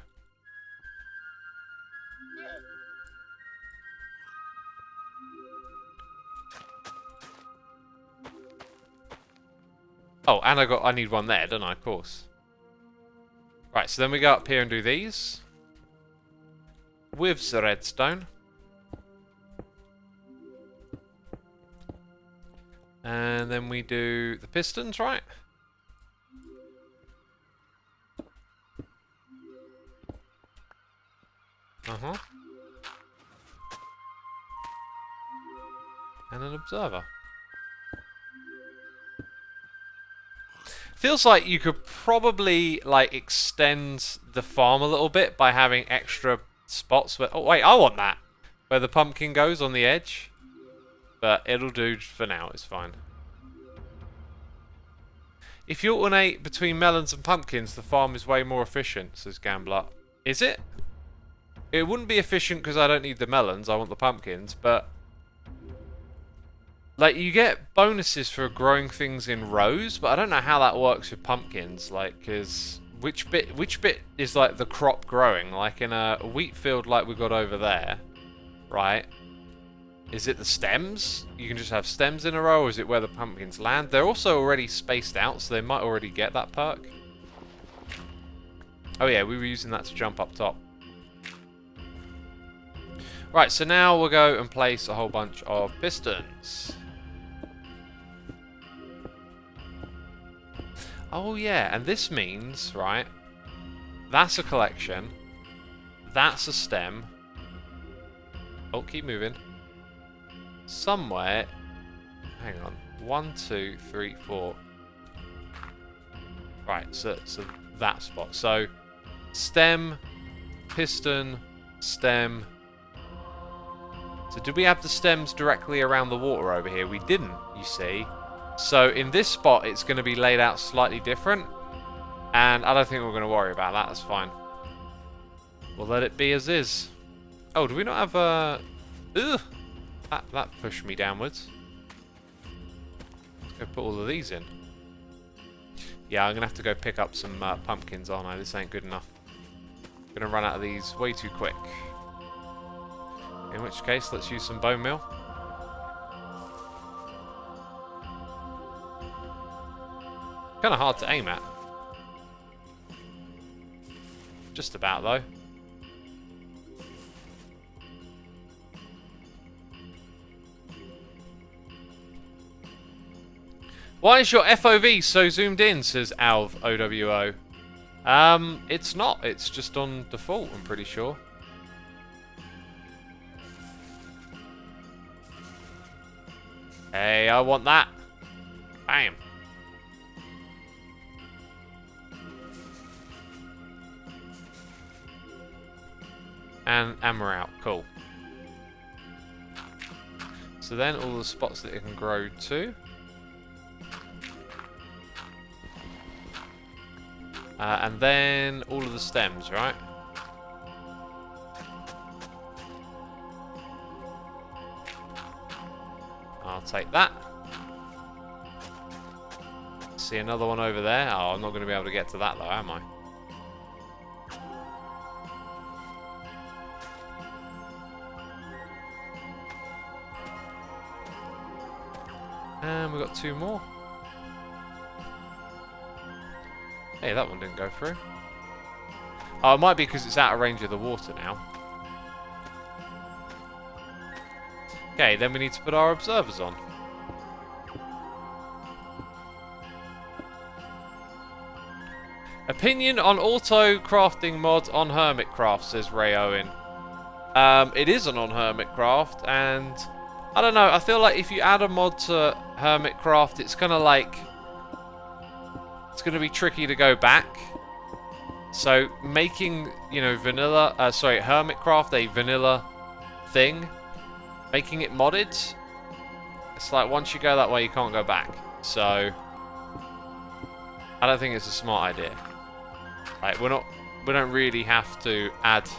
Oh, and I need one there, don't I? Of course. Right, so then we go up here and do these. With the redstone. And then we do the pistons, right? Uh-huh. And an observer. Feels like you could probably like extend the farm a little bit by having extra spots where... Oh wait, I want that! Where the pumpkin goes on the edge. But it'll do for now, it's fine. If you alternate between melons and pumpkins, the farm is way more efficient, says Gambler. Is it? It wouldn't be efficient because I don't need the melons, I want the pumpkins, but... Like, you get bonuses for growing things in rows, but I don't know how that works with pumpkins, like, because... Which bit is, like, the crop growing? Like, in a wheat field like we got over there, right? Is it the stems? You can just have stems in a row, or is it where the pumpkins land? They're also already spaced out, so they might already get that perk. Oh yeah, we were using that to jump up top. Right, so now we'll go and place a whole bunch of pistons. Oh yeah, and this means, right, that's a collection, that's a stem. Oh, keep moving. Somewhere, hang on, 1, 2, 3, 4. Right, so that spot. So, stem, piston, stem. So did we have the stems directly around the water over here? We didn't, you see. So in this spot, it's going to be laid out slightly different. And I don't think we're going to worry about that. That's fine. We'll let it be as is. Oh, do we not have a... Ugh! That pushed me downwards. Let's go put all of these in. Yeah, I'm going to have to go pick up some pumpkins, aren't I? This ain't good enough. I'm going to run out of these way too quick. In which case, let's use some bone meal. Kind of hard to aim at. Just about, though. Why is your FOV so zoomed in, says Alv OWO. It's not. It's just on default, I'm pretty sure. Hey, I want that. Bam. And we're out. Cool. So then all the spots that it can grow to. And then all of the stems, right? I'll take that. See another one over there. Oh, I'm not going to be able to get to that though, am I? And we've got 2 more. Hey, that one didn't go through. Oh, it might be because it's out of range of the water now. Okay, then we need to put our observers on. Opinion on auto crafting mod on Hermitcraft, says Ray Owen. It is on Hermitcraft, and I don't know, I feel like if you add a mod to Hermitcraft, it's gonna like... It's gonna be tricky to go back. So making, you know, Hermitcraft a vanilla thing, making it modded, it's like once you go that way, you can't go back. So I don't think it's a smart idea. Like we don't really have to add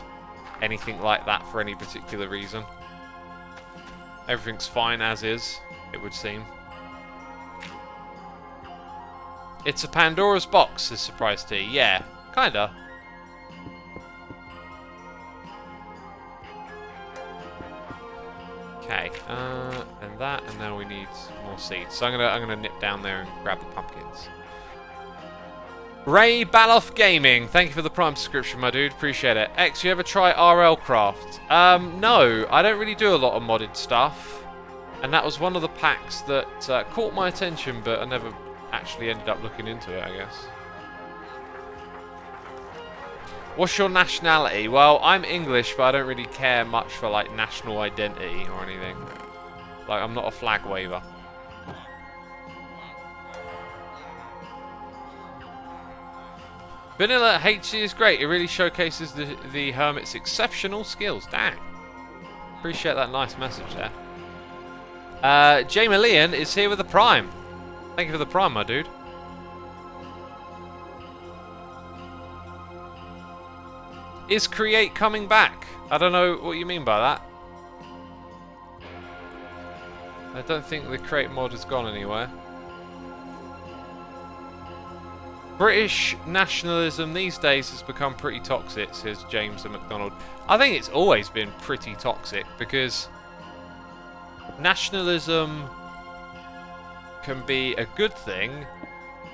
anything like that for any particular reason. Everything's fine as is, it would seem. It's a Pandora's box, is Surprise T. Yeah, Kinda. Okay, and that, and now we need more seeds. So I'm gonna nip down there and grab the pumpkins. Ray Baloff Gaming, thank you for the Prime subscription, my dude. Appreciate it. X, you ever try RL Craft? No, I don't really do a lot of modded stuff, and that was one of the packs that caught my attention, but I never actually ended up looking into it, I guess. What's your nationality? Well, I'm English, but I don't really care much for like national identity or anything. Like, I'm not a flag waver. Vanilla HC is great. It really showcases the Hermit's exceptional skills. Dang. Appreciate that nice message there. Jamie Leon is here with the Prime. Thank you for the Prime, my dude. Is Create coming back? I don't know what you mean by that. I don't think the Create mod has gone anywhere. British nationalism these days has become pretty toxic, says James and McDonald. I think it's always been pretty toxic because nationalism can be a good thing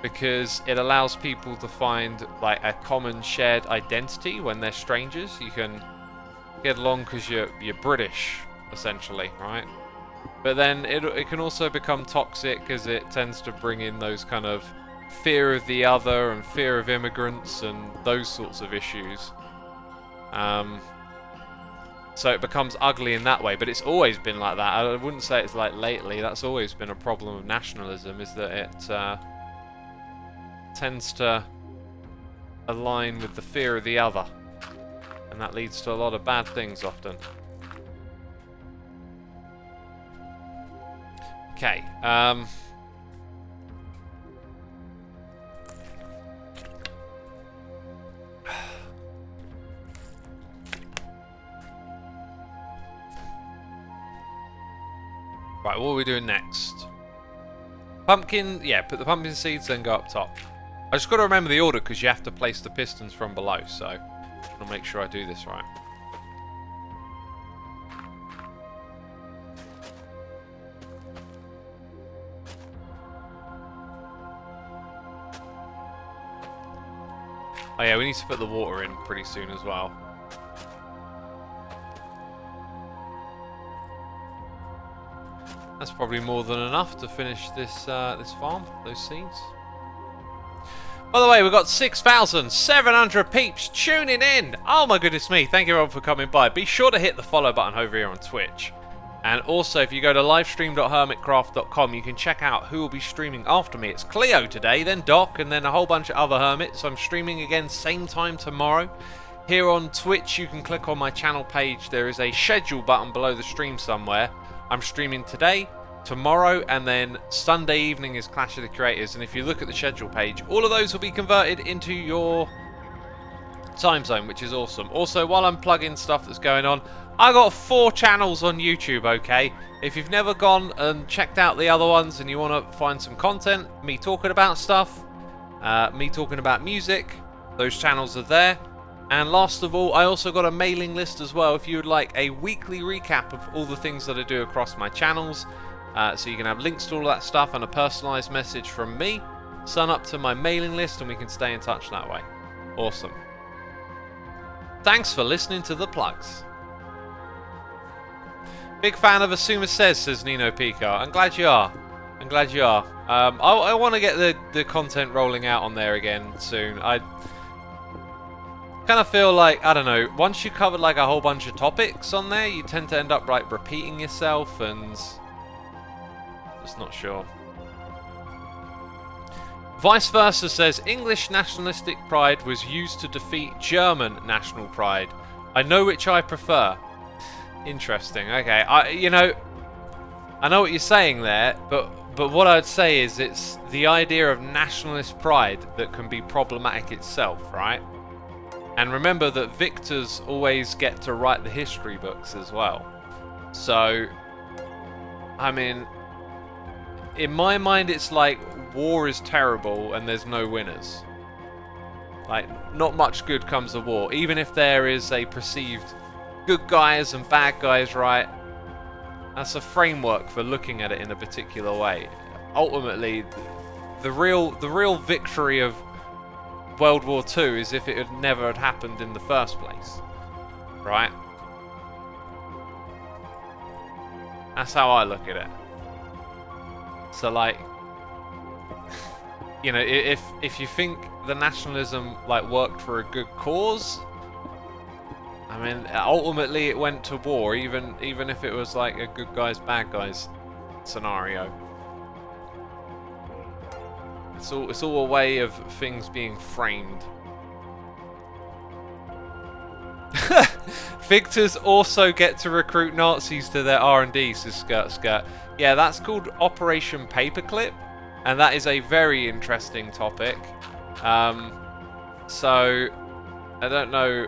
because it allows people to find like a common shared identity when they're strangers. You can get along because you're British, essentially, right? But then it can also become toxic because it tends to bring in those kind of fear of the other and fear of immigrants and those sorts of issues. So it becomes ugly in that way, but it's always been like that. I wouldn't say it's like lately. That's always been a problem of nationalism, is that it tends to align with the fear of the other, and that leads to a lot of bad things often. Okay, right, what are we doing next? Pumpkin, yeah, put the pumpkin seeds, then go up top. I just got to remember the order because you have to place the pistons from below, so I'll make sure I do this right. Oh yeah, we need to put the water in pretty soon as well. That's probably more than enough to finish this this farm, those seeds. By the way, we've got 6,700 peeps tuning in. Oh my goodness me, thank you everyone for coming by. Be sure to hit the follow button over here on Twitch. And also, if you go to livestream.hermitcraft.com, you can check out who will be streaming after me. It's Cleo today, then Doc, and then a whole bunch of other hermits. I'm streaming again same time tomorrow. Here on Twitch, you can click on my channel page. There is a schedule button below the stream somewhere. I'm streaming today, tomorrow, and then Sunday evening is Clash of the Creators. And if you look at the schedule page, all of those will be converted into your time zone, which is awesome. Also, while I'm plugging stuff that's going on, I got 4 channels on YouTube, okay? If you've never gone and checked out the other ones and you want to find some content, me talking about stuff, me talking about music, those channels are there. And last of all, I also got a mailing list as well if you would like a weekly recap of all the things that I do across my channels. So you can have links to all that stuff and a personalised message from me. Sign up to my mailing list and we can stay in touch that way. Awesome. Thanks for listening to the plugs. Big fan of Xisuma says Nino Pico. I'm glad you are. I'm glad you are. I want to get the content rolling out on there again soon. I kind of feel like, I don't know, once you covered like a whole bunch of topics on there, you tend to end up like repeating yourself and just not sure. Vice versa says English nationalistic pride was used to defeat German national pride. I know which I prefer. Interesting. Okay, I know what you're saying there, but what I'd say is it's the idea of nationalist pride that can be problematic itself, right? And remember that victors always get to write the history books as well. So, I mean, in my mind, it's like war is terrible and there's no winners. Like, not much good comes of war. Even if there is a perceived good guys and bad guys, right? That's a framework for looking at it in a particular way. Ultimately, the real victory of World War II is if it had never had happened in the first place, right? That's how I look at it. So, like, you know, if you think the nationalism like worked for a good cause, I mean, ultimately it went to war, even if it was like a good guys bad guys scenario. It's all a way of things being framed. Victors also get to recruit Nazis to their R&D, says Skirt. Yeah, that's called Operation Paperclip, and that is a very interesting topic. So, I don't know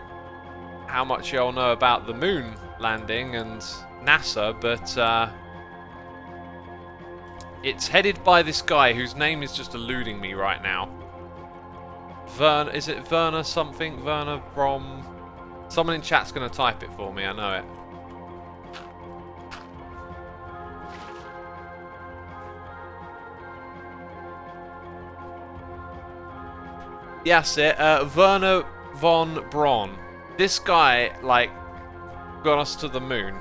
how much y'all know about the moon landing and NASA, but it's headed by this guy whose name is just eluding me right now. Is it Werner something? Werner Brom? Someone in chat's going to type it for me, I know it. Yes, Werner von Braun. This guy, like, got us to the moon,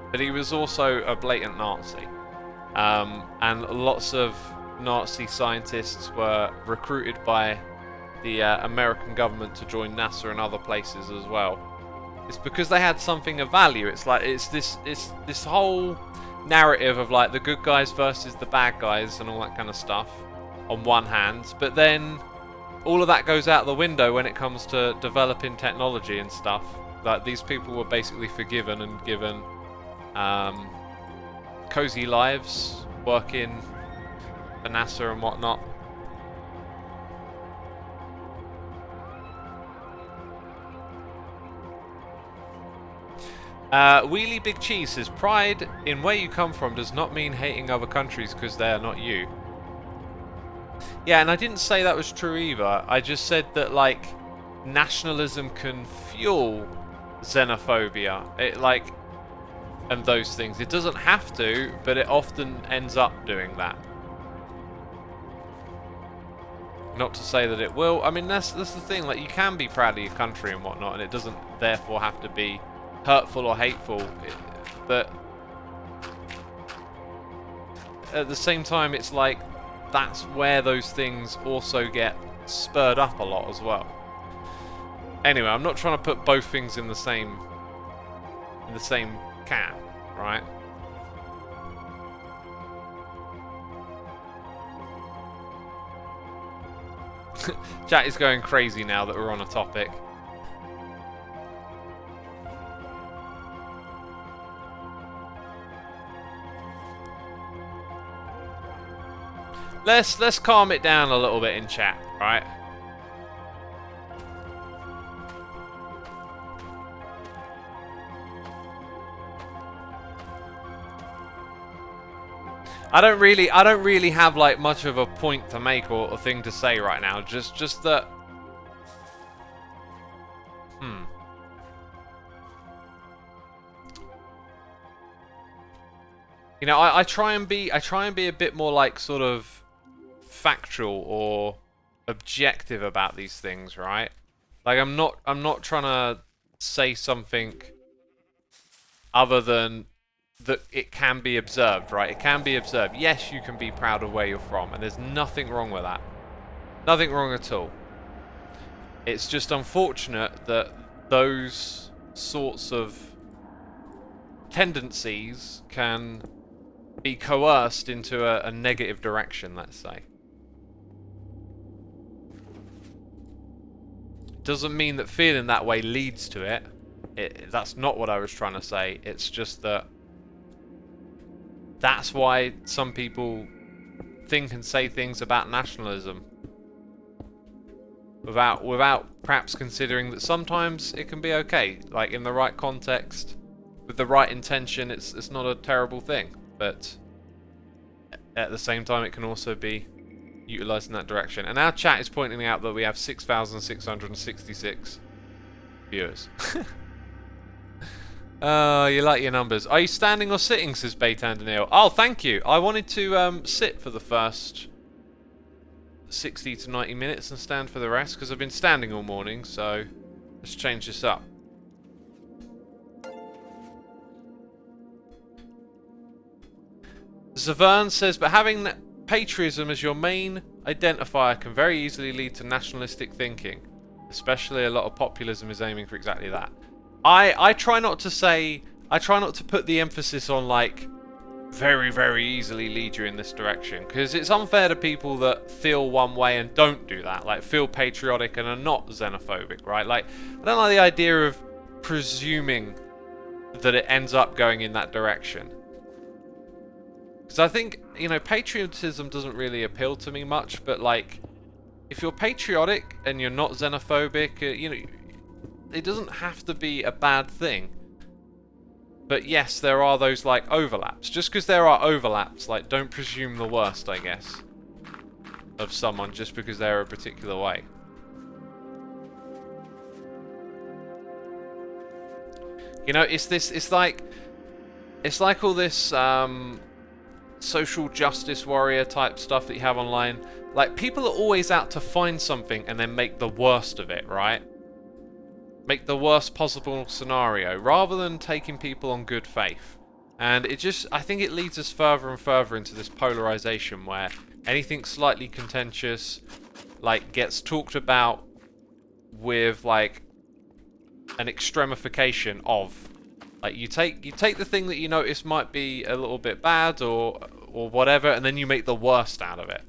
but he was also a blatant Nazi. And lots of Nazi scientists were recruited by the American government to join NASA and other places as well. It's because they had something of value. It's like it's this whole narrative of like the good guys versus the bad guys and all that kind of stuff on one hand, but then all of that goes out the window when it comes to developing technology and stuff. Like, these people were basically forgiven and given cozy lives, working for NASA and whatnot. Wheelie Big Cheese says, pride in where you come from does not mean hating other countries because they are not you. Yeah, and I didn't say that was true either. I just said that, like, nationalism can fuel xenophobia. And those things. It doesn't have to, but it often ends up doing that. Not to say that it will. I mean, that's the thing. Like, you can be proud of your country and whatnot, and it doesn't therefore have to be hurtful or hateful. But at the same time, it's like that's where those things also get spurred up a lot as well. Anyway, I'm not trying to put both things in the same can, right? Chat is going crazy now that we're on a topic. Let's calm it down a little bit in chat, right? I don't really have like much of a point to make or a thing to say right now. Just that. You know, I try and be a bit more like sort of factual or objective about these things, right? Like I'm not trying to say something other than that it can be observed, right? It can be observed. Yes, you can be proud of where you're from, and there's nothing wrong with that. Nothing wrong at all. It's just unfortunate that those sorts of tendencies can be coerced into a negative direction, let's say. Doesn't mean that feeling that way leads to it. That's not what I was trying to say. It's just that that's why some people think and say things about nationalism without perhaps considering that sometimes it can be okay. Like in the right context, with the right intention, it's not a terrible thing. But at the same time, it can also be utilised in that direction. And our chat is pointing out that we have 6,666 viewers. You like your numbers. Are you standing or sitting, says Baytandanil. Oh, thank you. I wanted to sit for the first 60 to 90 minutes and stand for the rest, because I've been standing all morning, so let's change this up. Zavern says, but having patriotism as your main identifier can very easily lead to nationalistic thinking. Especially a lot of populism is aiming for exactly that. I try not to put the emphasis on like very, very easily lead you in this direction, because it's unfair to people that feel one way and don't do that, like feel patriotic and are not xenophobic, right? Like, I don't like the idea of presuming that it ends up going in that direction. Because I think, you know, patriotism doesn't really appeal to me much, but like, if you're patriotic and you're not xenophobic, you know, it doesn't have to be a bad thing. But yes, there are those like overlaps. Just because there are overlaps, like, don't presume the worst, I guess, of someone just because they're a particular way. You know, it's like all this social justice warrior type stuff that you have online. Like, people are always out to find something and then make the worst of it, right? Make the worst possible scenario, rather than taking people on good faith. And it just, I think it leads us further and further into this polarization where anything slightly contentious, like, gets talked about with, like, an extremification of, like, you take the thing that you notice might be a little bit bad or whatever, and then you make the worst out of it.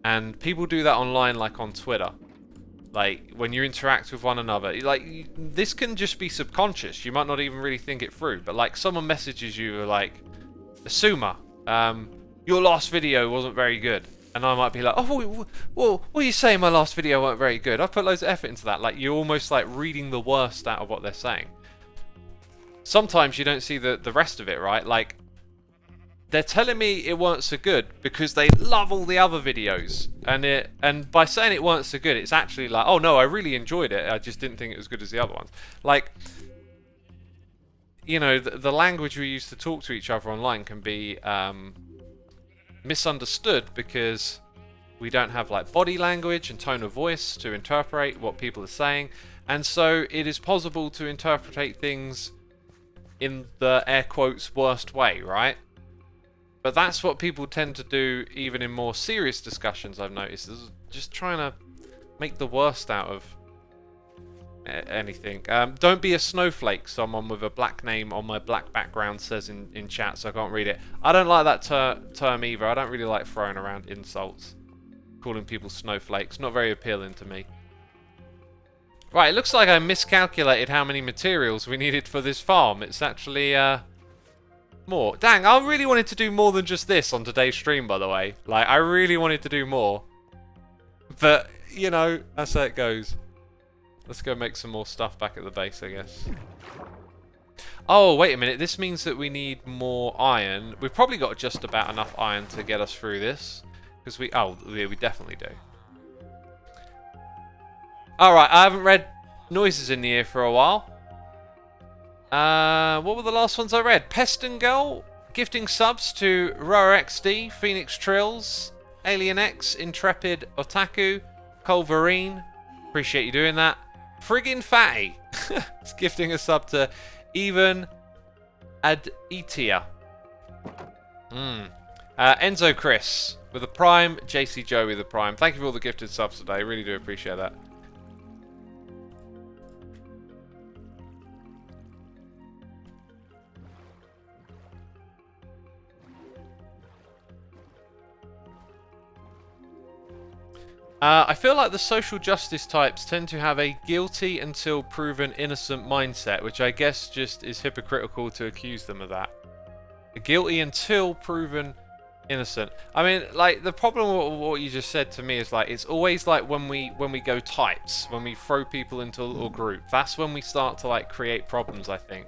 And people do that online, like on Twitter. Like, when you interact with one another, like, this can just be subconscious. You might not even really think it through. But, like, someone messages you, like, Xisuma, your last video wasn't very good. And I might be like, oh, well, what are you saying my last video weren't very good? I put loads of effort into that. Like, you're almost, like, reading the worst out of what they're saying. Sometimes you don't see the rest of it, right? Like, they're telling me it weren't so good because they love all the other videos, and by saying it weren't so good, it's actually like, oh no, I really enjoyed it, I just didn't think it was good as the other ones. Like, you know, the language we use to talk to each other online can be misunderstood because we don't have like body language and tone of voice to interpret what people are saying, and so it is possible to interpret things in the air quotes worst way, right? But that's what people tend to do even in more serious discussions, I've noticed, is just trying to make the worst out of anything. Don't be a snowflake, someone with a black name on my black background says in chat, so I can't read it. I don't like that term either. I don't really like throwing around insults. Calling people snowflakes, not very appealing to me. Right, it looks like I miscalculated how many materials we needed for this farm. It's actually more. Dang, I really wanted to do more than just this on today's stream, by the way. Like, I really wanted to do more. But, you know, that's how it goes. Let's go make some more stuff back at the base, I guess. Oh, wait a minute. This means that we need more iron. We've probably got just about enough iron to get us through this. Because we... Oh, yeah, we definitely do. Alright, I haven't read Noises in the Ear for a while. What were the last ones I read? Peston Girl, gifting subs to Roa XD, Phoenix Trills, Alien X, Intrepid Otaku, Culverine. Appreciate you doing that. Friggin' Fatty. It's gifting a sub to Even Aditia. Enzo Chris with a Prime, JC Joe with a Prime. Thank you for all the gifted subs today. Really do appreciate that. I feel like the social justice types tend to have a guilty until proven innocent mindset, which I guess just is hypocritical to accuse them of that. Guilty until proven innocent. I mean, like, the problem with what you just said to me is, like, it's always like when we go types, when we throw people into a little group, that's when we start to, like, create problems, I think.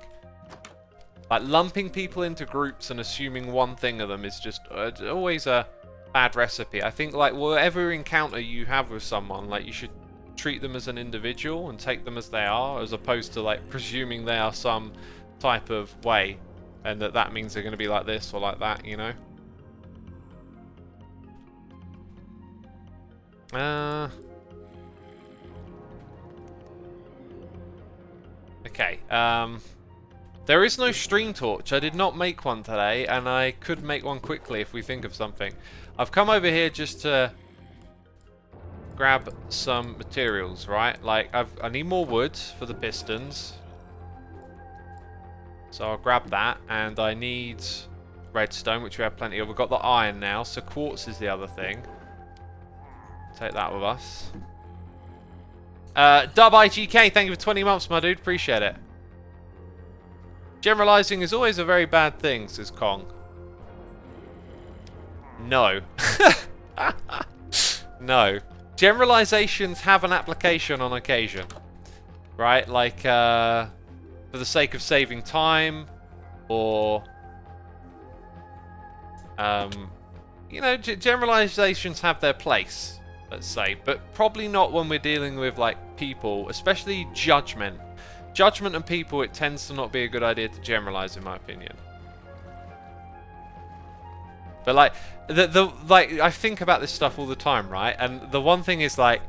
Like, lumping people into groups and assuming one thing of them is just always a bad recipe. I think like whatever encounter you have with someone, like you should treat them as an individual and take them as they are, as opposed to like presuming they are some type of way, and that means they're going to be like this or like that, you know. Okay. There is no stream torch. I did not make one today, and I could make one quickly if we think of something. I've come over here just to grab some materials, right? Like, I need more wood for the pistons. So I'll grab that, and I need redstone, which we have plenty of. We've got the iron now, so quartz is the other thing. Take that with us. Dub IGK, thank you for 20 months, my dude. Appreciate it. Generalizing is always a very bad thing, says Kong. No. No. Generalizations have an application on occasion. Right? Like, for the sake of saving time, or... you know, generalizations have their place, let's say. But probably not when we're dealing with, like, people, especially judgment. Judgment and people, it tends to not be a good idea to generalize, in my opinion. But like like I think about this stuff all the time, right? And the one thing is like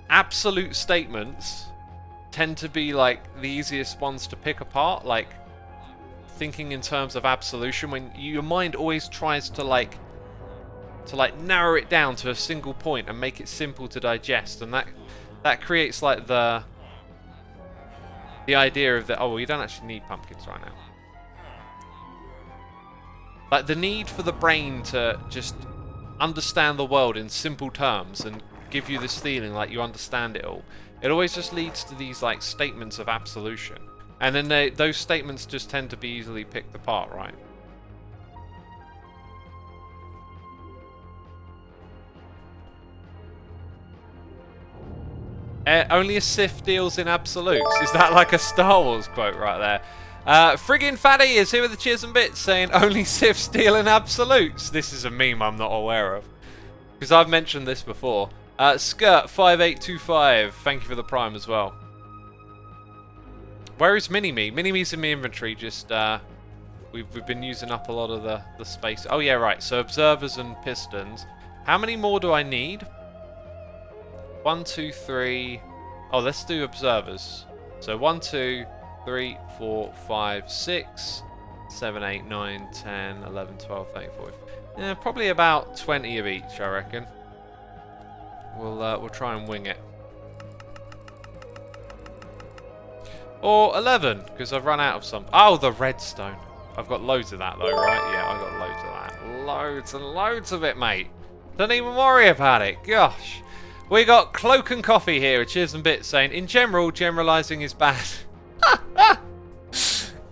absolute statements tend to be like the easiest ones to pick apart. Like thinking in terms of absolution, when your mind always tries to like narrow it down to a single point and make it simple to digest, and that creates like the idea of that, oh, well, you don't actually need pumpkins right now. Like, the need for the brain to just understand the world in simple terms and give you this feeling like you understand it all, it always just leads to these, like, statements of absolution. And then those statements just tend to be easily picked apart, right? Only a Sith deals in absolutes. Is that like a Star Wars quote right there? Friggin' Fatty is here with the cheers and bits saying only Siths deal in absolutes. This is a meme I'm not aware of, because I've mentioned this before. Skirt5825, thank you for the prime as well. Where is Mini-Me? Mini-Me's in my inventory, just we've been using up a lot of the space. Oh yeah, right, so observers and pistons. How many more do I need? 1, 2, 3. Oh, let's do observers. So 1, 2, 3, 4, 5, 6, 7, 8, 9, 10, 11, 12, 13, 14. Yeah, probably about 20 of each, I reckon. We'll try and wing it. Or 11, because I've run out of some. Oh, the redstone. I've got loads of that though, right? Yeah, I've got loads of that. Loads and loads of it, mate. Don't even worry about it. Gosh. We got Cloak and Coffee here, cheers and bits, saying, in general, generalizing is bad.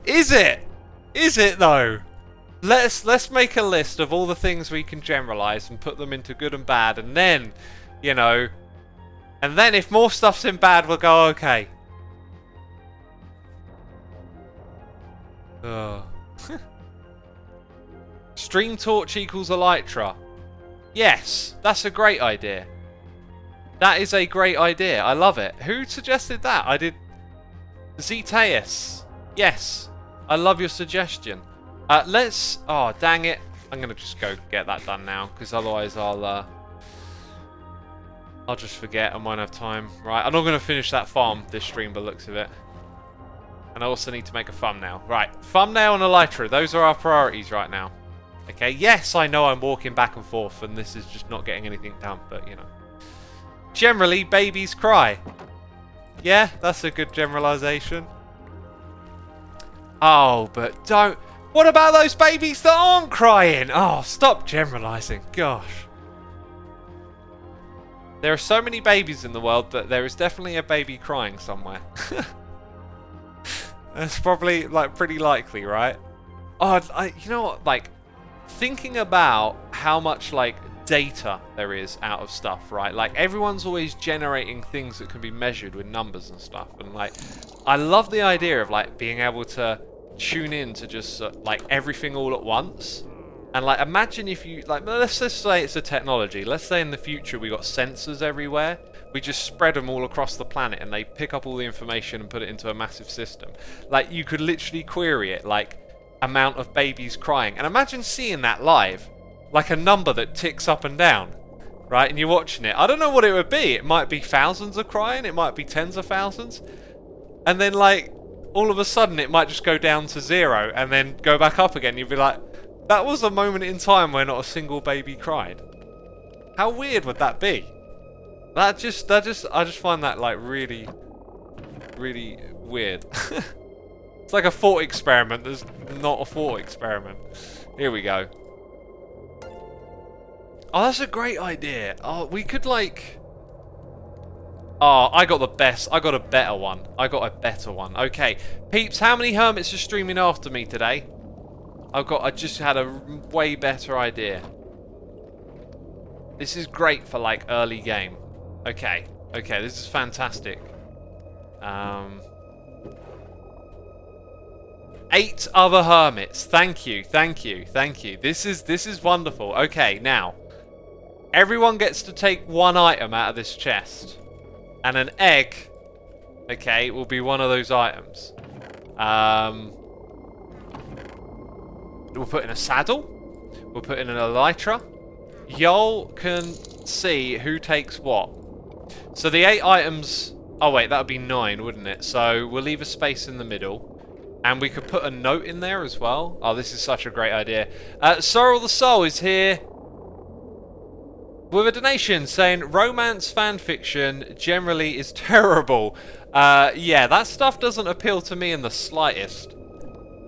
Is it? Is it though? Let's make a list of all the things we can generalize and put them into good and bad, and then, you know, and then if more stuff's in bad, we'll go okay. Stream torch equals elytra. Yes, that's a great idea. That is a great idea. I love it. Who suggested that? I did. Zeteus. Yes. I love your suggestion. Let's... Oh, dang it. I'm going to just go get that done now, because otherwise I'll just forget. I won't have time. Right, I'm not going to finish that farm this stream by the looks of it. And I also need to make a thumbnail. Right, thumbnail and elytra. Those are our priorities right now. Okay, yes, I know I'm walking back and forth, and this is just not getting anything done, but, you know. Generally, babies cry. Yeah, that's a good generalization. Oh, but don't... What about those babies that aren't crying? Oh, stop generalizing. Gosh. There are so many babies in the world that there is definitely a baby crying somewhere. That's probably, like, pretty likely, right? Oh, you know what, like, thinking about how much, like, data there is out of stuff, right? Like, everyone's always generating things that can be measured with numbers and stuff, and like, I love the idea of like being able to tune in to just like everything all at once, And like, imagine if you like, let's just say it's a technology. Let's say in the future we got sensors everywhere. We just spread them all across the planet, and they pick up all the information and put it into a massive system. Like, you could literally query it, like amount of babies crying, and imagine seeing that live, like a number that ticks up and down, right? And you're watching it. I don't know what it would be. It might be thousands of crying. It might be tens of thousands, and then like all of a sudden it might just go down to 0 and then go back up again. You'd be like, that was a moment in time where not a single baby cried. How weird would that be? I just find that like really, really weird. It's like a thought experiment. There's not a thought experiment. Here we go. Oh, that's a great idea. Oh, we could like. Oh, I got the best. I got a better one. I got a better one. Okay, peeps, how many hermits are streaming after me today? I just had a way better idea. This is great for like early game. Okay, this is fantastic. 8 other hermits. Thank you. This is wonderful. Okay, now everyone gets to take 1 item out of this chest, and an egg, okay, will be one of those items. We'll put in a saddle. We'll put in an elytra. Y'all can see who takes what. So the 8 items. Oh wait, that would be 9, wouldn't it? So we'll leave a space in the middle, and we could put a note in there as well. Oh, this is such a great idea. Sorrel the Soul is here with a donation saying romance fanfiction generally is terrible. Yeah, that stuff doesn't appeal to me in the slightest.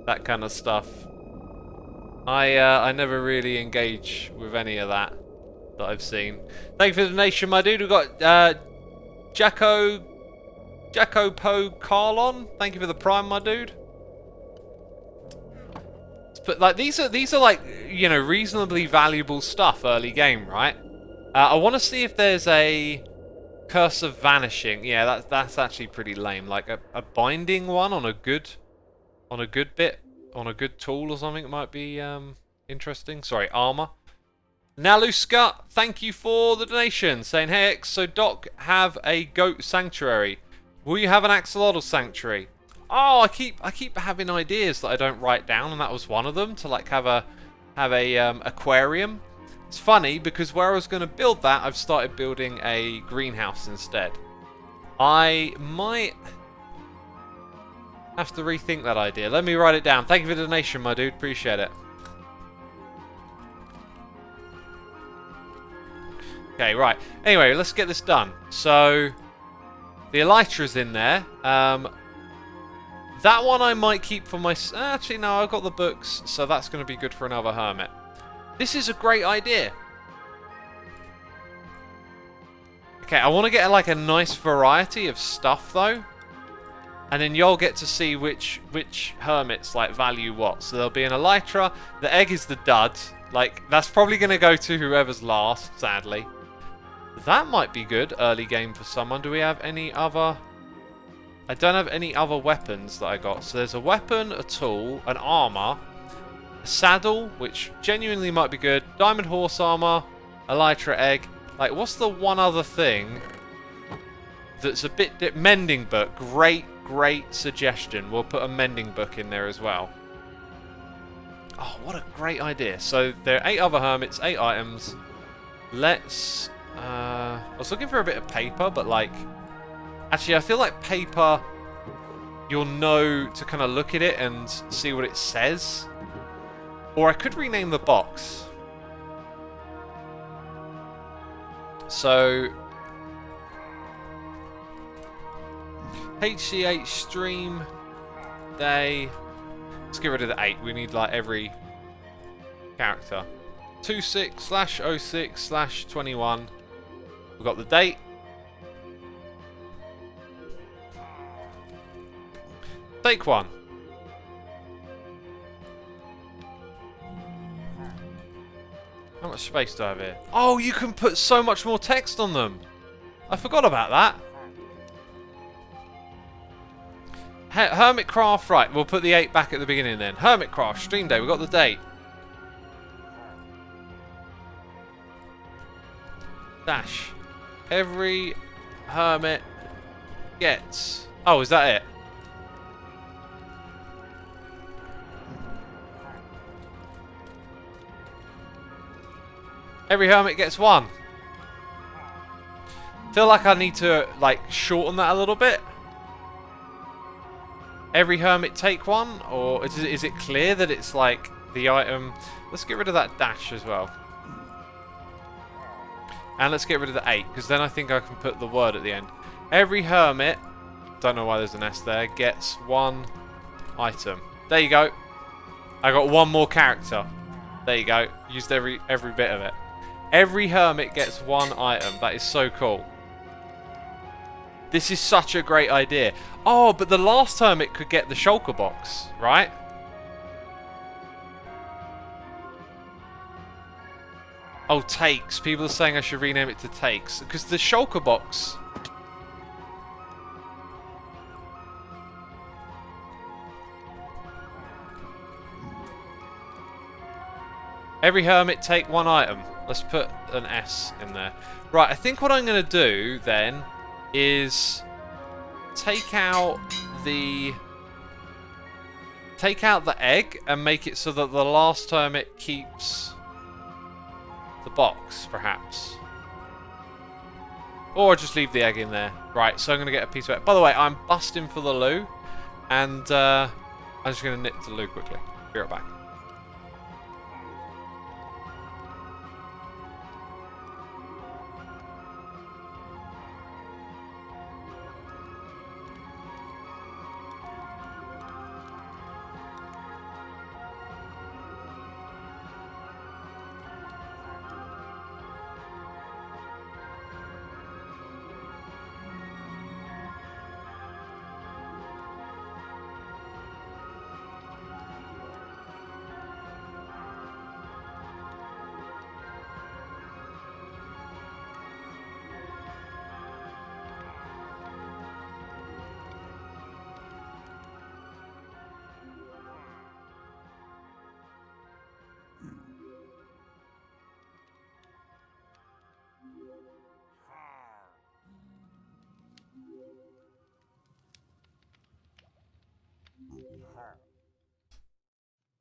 That kind of stuff. I never really engage with any of that I've seen. Thank you for the donation, my dude. We've got Jacko Po Carlon. Thank you for the prime, my dude. But like these are like, you know, reasonably valuable stuff early game, right? I want to see if there's a curse of vanishing. Yeah, that's actually pretty lame. Like a binding one on a good bit, on a good tool or something might be interesting. Sorry, armor. Naluska, thank you for the donation. Saying, hey X, so Doc have a goat sanctuary. Will you have an axolotl sanctuary? Oh, I keep having ideas that I don't write down, and that was one of them, to like have a aquarium. It's funny because where I was going to build that, I've started building a greenhouse instead. I might have to rethink that idea. Let me write it down. Thank you for the donation, my dude. Appreciate it. Okay, right. Anyway, let's get this done. So, the elytra's in there. That one I might keep for my... Actually, no, I've got the books, so that's going to be good for another hermit. This is a great idea. Okay, I want to get like a nice variety of stuff, though. And then y'all get to see which hermits like value what. So there'll be an elytra. The egg is the dud. Like, that's probably going to go to whoever's last, sadly. That might be good early game for someone. Do we have any other... I don't have any other weapons that I got. So there's a weapon, a tool, an armor, a saddle, which genuinely might be good, diamond horse armor, elytra egg. Like, what's the one other thing that's a bit... Mending book. Great suggestion. We'll put a mending book in there as well. Oh, what a great idea. So there are 8 other hermits, 8 items. Let's... I was looking for a bit of paper, but like... Actually, I feel like paper, you'll know to kind of look at it and see what it says. Or I could rename the box. So... HCH stream day. Let's get rid of the 8. We need like every character. 26/06/21. We've got the date. Take 1. How much space do I have here? Oh, you can put so much more text on them. I forgot about that. Hermitcraft, right, we'll put the 8 back at the beginning then. Hermitcraft, stream day, we've got the date. Dash. Every hermit gets... Oh, is that it? Every hermit gets one. Feel like I need to, like, shorten that a little bit. Every hermit take one? Or is it clear that it's, like, the item... Let's get rid of that dash as well. And let's get rid of the 8, because then I think I can put the word at the end. Every hermit, don't know why there's an S there, gets one item. There you go. I got one more character. There you go. Used every bit of it. Every hermit gets one item. That is so cool. This is such a great idea. Oh, but the last hermit could get the shulker box, right? Oh, takes. People are saying I should rename it to takes. Because the shulker box... Every hermit take one item. Let's put an S in there. Right, I think what I'm going to do then is take out the egg and make it so that the last hermit keeps the box, perhaps. Or just leave the egg in there. Right, so I'm going to get a piece of it. By the way, I'm busting for the loo. And I'm just going to nip to the loo quickly. Be right back.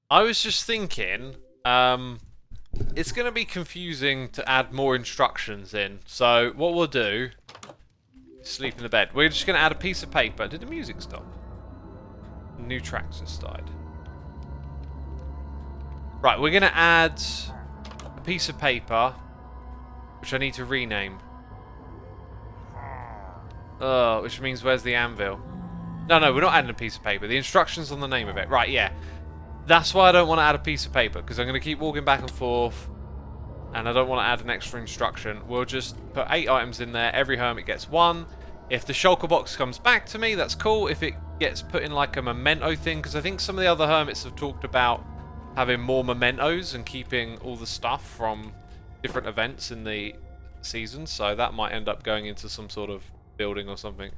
I was just thinking, it's going to be confusing to add more instructions in. So what we'll do, sleep in the bed. We're just going to add a piece of paper. Did the music stop? New tracks just started. Right, we're going to add a piece of paper, which I need to rename. Which means where's the anvil? No, we're not adding a piece of paper. The instructions on the name of it. Right, yeah. That's why I don't want to add a piece of paper, because I'm going to keep walking back and forth, and I don't want to add an extra instruction. We'll just put 8 items in there. Every hermit gets 1. If the shulker box comes back to me, that's cool. If it gets put in like a memento thing, because I think some of the other hermits have talked about having more mementos and keeping all the stuff from different events in the season, so that might end up going into some sort of building or something.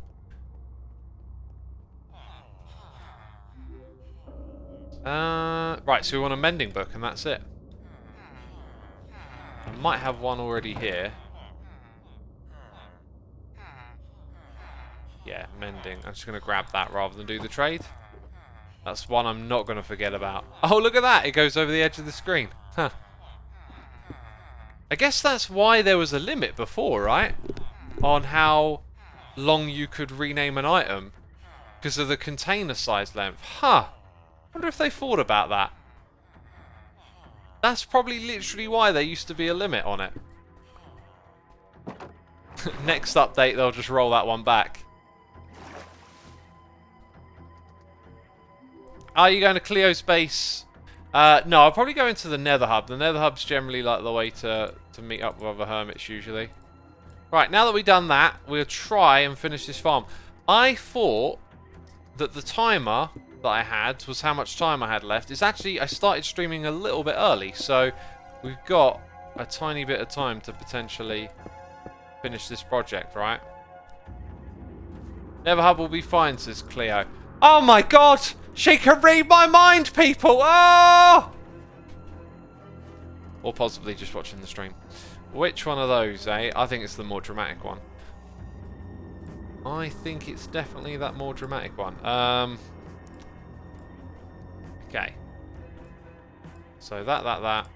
Right, so we want a mending book, and that's it. I might have one already here. Yeah, mending. I'm just going to grab that rather than do the trade. That's one I'm not going to forget about. Oh, look at that! It goes over the edge of the screen. Huh. I guess that's why there was a limit before, right? On how long you could rename an item. Because of the container size length. Huh. I wonder if they thought about that. That's probably literally why there used to be a limit on it. Next update, they'll just roll that one back. Are you going to Cleo's base? No, I'll probably go into the Nether Hub. The Nether Hub's generally like the way to meet up with other hermits usually. Right, now that we've done that, we'll try and finish this farm. I thought that the timer that I had was how much time I had left. It's actually, I started streaming a little bit early, so we've got a tiny bit of time to potentially finish this project, right? Nether Hub will be fine, says Cleo. Oh my god! She can read my mind, people! Oh! Or possibly just watching the stream. Which one of those, eh? I think it's the more dramatic one. I think it's definitely that more dramatic one. Okay. So that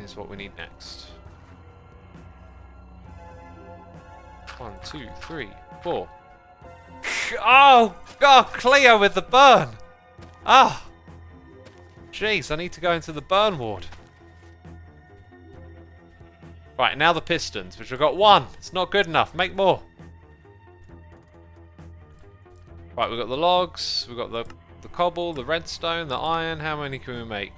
is what we need next. 1, 2, 3, 4. Oh, God, Cleo with the burn. Ah. Jeez, I need to go into the burn ward. Right, now the pistons, which I've got 1. It's not good enough. Make more. Right, we've got the logs, we've got the cobble, the redstone, the iron. How many can we make?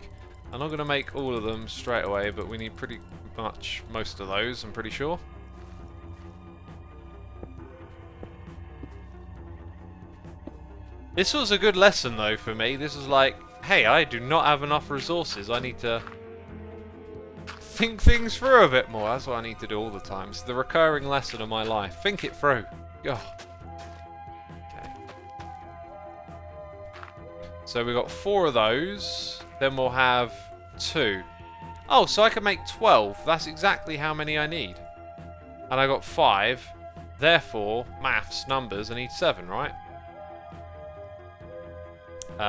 I'm not going to make all of them straight away, but we need pretty much most of those, I'm pretty sure. This was a good lesson, though, for me. This was like, hey, I do not have enough resources. I need to think things through a bit more. That's what I need to do all the time. It's the recurring lesson of my life. Think it through. Oh. Okay. So we've got 4 of those. Then we'll have 2. Oh, so I can make 12. That's exactly how many I need. And I got 5. Therefore, maths, numbers, I need 7, right?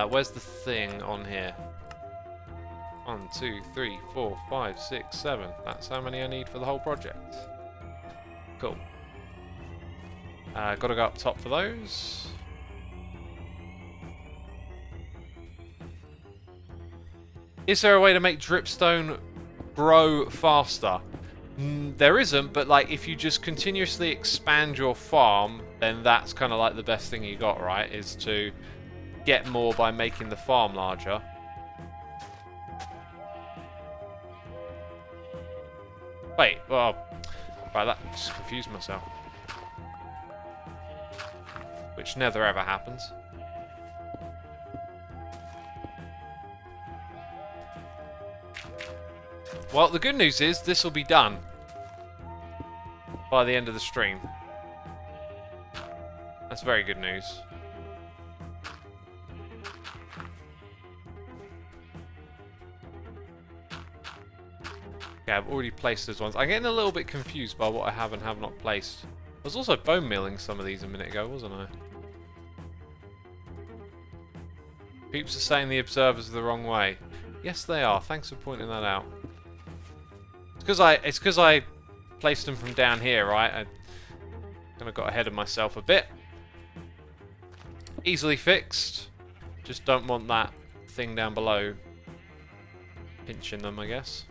Where's the thing on here? 1, 2, 3, 4, 5, 6, 7. That's how many I need for the whole project. Cool. Gotta go up top for those. Is there a way to make dripstone grow faster? There isn't, but like if you just continuously expand your farm, then that's kind of like the best thing you got, right? Is to get more by making the farm larger. Wait, well, right, that just confused myself. Which never ever happens. Well, the good news is this will be done by the end of the stream. That's very good news. Okay, I've already placed those ones. I'm getting a little bit confused by what I have and have not placed. I was also bone milling some of these a minute ago, wasn't I? Peeps are saying the observers are the wrong way. Yes, they are. Thanks for pointing that out. It's because I placed them from down here, right? I kind of got ahead of myself a bit. Easily fixed. Just don't want that thing down below pinching them, I guess.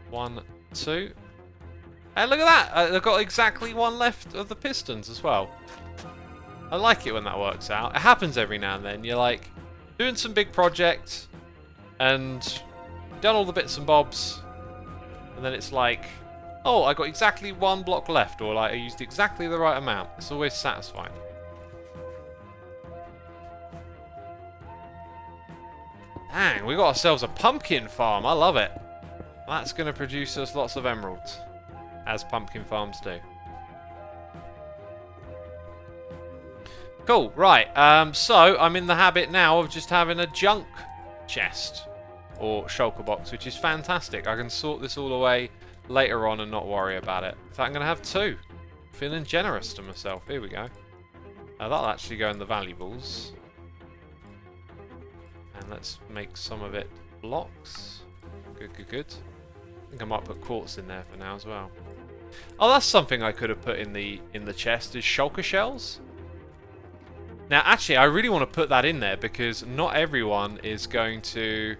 One, 2. Hey, look at that! I've got exactly 1 left of the pistons as well. I like it when that works out. It happens every now and then. You're like doing some big project and you've done all the bits and bobs, and then it's like, oh, I got exactly 1 block left, or like I used exactly the right amount. It's always satisfying. Dang, we got ourselves a pumpkin farm. I love it. That's going to produce us lots of emeralds, as pumpkin farms do. Cool, right, so I'm in the habit now of just having a junk chest, or shulker box, which is fantastic. I can sort this all away later on and not worry about it. In fact, I'm going to have 2. Feeling generous to myself. Here we go. That'll actually go in the valuables. And let's make some of it blocks. Good, good, good. I think I might put quartz in there for now as well. Oh, that's something I could have put in the chest, is shulker shells. Now, actually, I really want to put that in there because not everyone is going to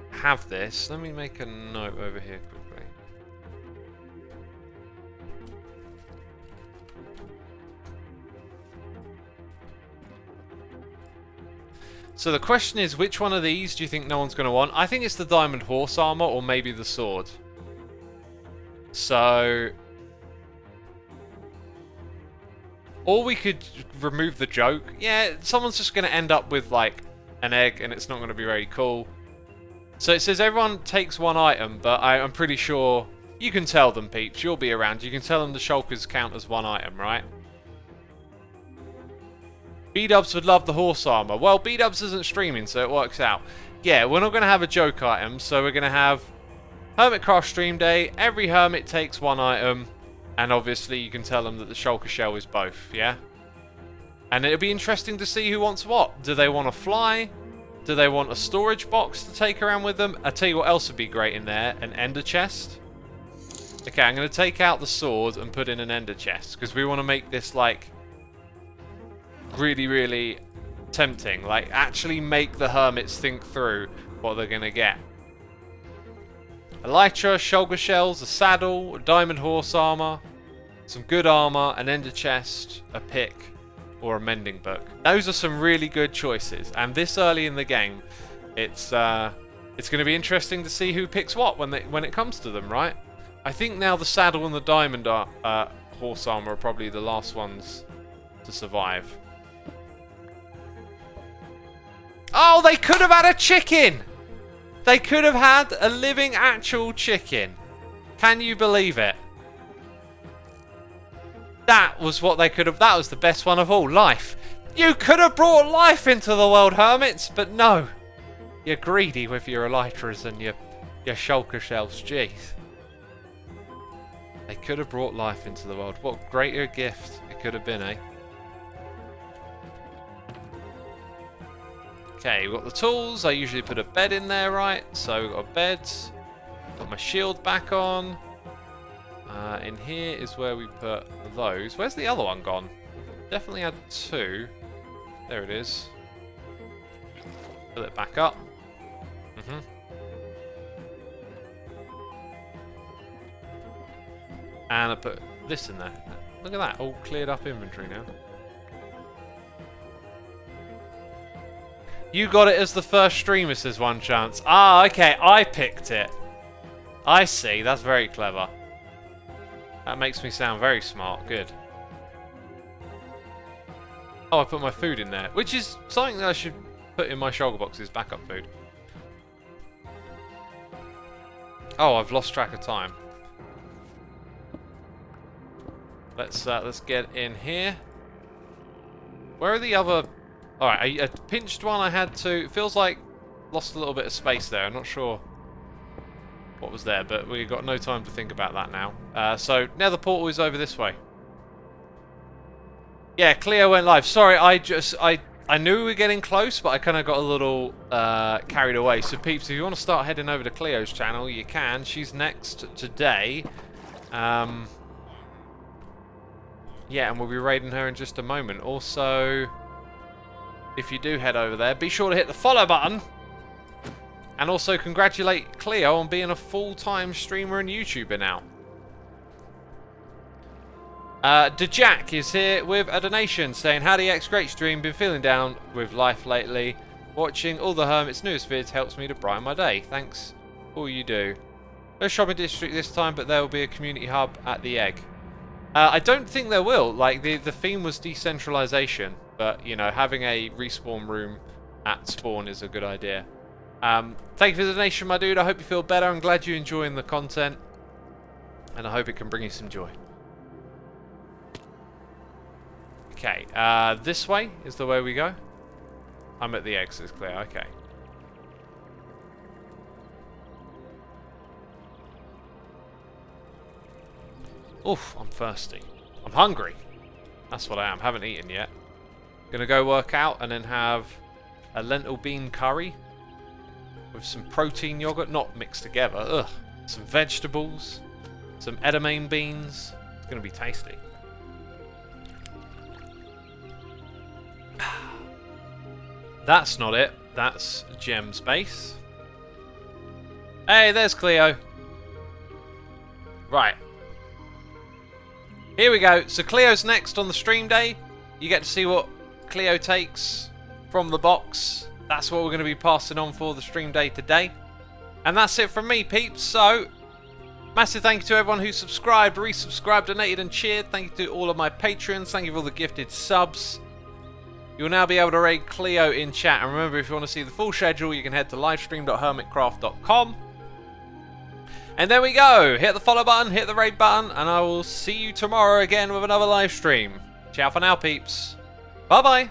have this. Let me make a note over here quickly. So the question is, which one of these do you think no one's going to want? I think it's the diamond horse armor or maybe the sword. So... or we could remove the joke. Yeah, someone's just going to end up with, like, an egg, and it's not going to be very cool. So it says everyone takes 1 item, but I'm pretty sure... you can tell them, peeps. You'll be around. You can tell them the shulkers count as 1 item, right? B-Dubs would love the horse armor. Well, B-Dubs isn't streaming, so it works out. Yeah, we're not going to have a joke item, so we're going to have Hermitcraft stream day. Every hermit takes one item, and obviously you can tell them that the shulker shell is both, yeah? And it'll be interesting to see who wants what. Do they want to fly? Do they want a storage box to take around with them? I'll tell you what else would be great in there, an ender chest. Okay, I'm going to take out the sword and put in an ender chest, because we want to make this, like, really, really tempting. Like, actually make the hermits think through what they're going to get. Elytra, shulker shells, a saddle, a diamond horse armor, some good armor, an ender chest, a pick, or a mending book. Those are some really good choices, and this early in the game, it's going to be interesting to see who picks what when it comes to them, right? I think now the saddle and the diamond horse armor are probably the last ones to survive. Oh, they could have had a chicken! They could have had a living actual chicken. Can you believe it? That was what they could have... That was the best one of all. Life. You could have brought life into the world, hermits, but no. You're greedy with your elytras and your shulker shells. Jeez. They could have brought life into the world. What greater gift it could have been, eh? Okay, we've got the tools. I usually put a bed in there, right? So we've got a bed. Got my shield back on. In here is where we put those. Where's the other one gone? Definitely had two. There it is. Fill it back up. And I put this in there. Look at that, all cleared up inventory now. You got it as the first streamer, says One Chance. Ah, okay, I picked it. I see, that's very clever. That makes me sound very smart, good. Oh, I put my food in there, which is something that I should put in my shulker boxes, backup food. Oh, I've lost track of time. Let's get in here. Where are the other... Alright, I pinched one, I had to... It feels like lost a little bit of space there. I'm not sure what was there, but we've got no time to think about that now. So, now the portal is over this way. Yeah, Cleo went live. Sorry, I knew we were getting close, but I kind of got a little carried away. So, peeps, if you want to start heading over to Cleo's channel, you can. She's next today. Yeah, and we'll be raiding her in just a moment. Also, if you do head over there, be sure to hit the follow button. And also congratulate Cleo on being a full-time streamer and YouTuber now. DeJack is here with a donation saying, "Howdy X, great stream, been feeling down with life lately. Watching all the Hermit's newest vids helps me to brighten my day. Thanks for all you do. No shopping district this time, but there will be a community hub at the Egg." I don't think there will. Like, the theme was decentralization, but, you know, having a respawn room at spawn is a good idea. Thank you for the donation, my dude. I hope you feel better. I'm glad you're enjoying the content, and I hope it can bring you some joy. Okay, this way is the way we go. I'm at the exit, it's clear. Okay. Oof, I'm thirsty. I'm hungry. That's what I am. Haven't eaten yet. Gonna go work out and then have a lentil bean curry with some protein yogurt, not mixed together. Ugh. Some vegetables, some edamame beans. It's gonna be tasty. That's not it. That's gem space. Hey, there's Cleo. Right. Here we go. So Cleo's next on the stream day. You get to see what Cleo takes from the box. That's what we're going to be passing on for the stream day today. And that's it from me, peeps. So, massive thank you to everyone who subscribed, resubscribed, donated and cheered. Thank you to all of my patrons. Thank you for all the gifted subs. You'll now be able to raid Cleo in chat. And remember, if you want to see the full schedule, you can head to livestream.hermitcraft.com. And there we go. Hit the follow button, hit the raid button, and I will see you tomorrow again with another live stream. Ciao for now, peeps. Bye-bye.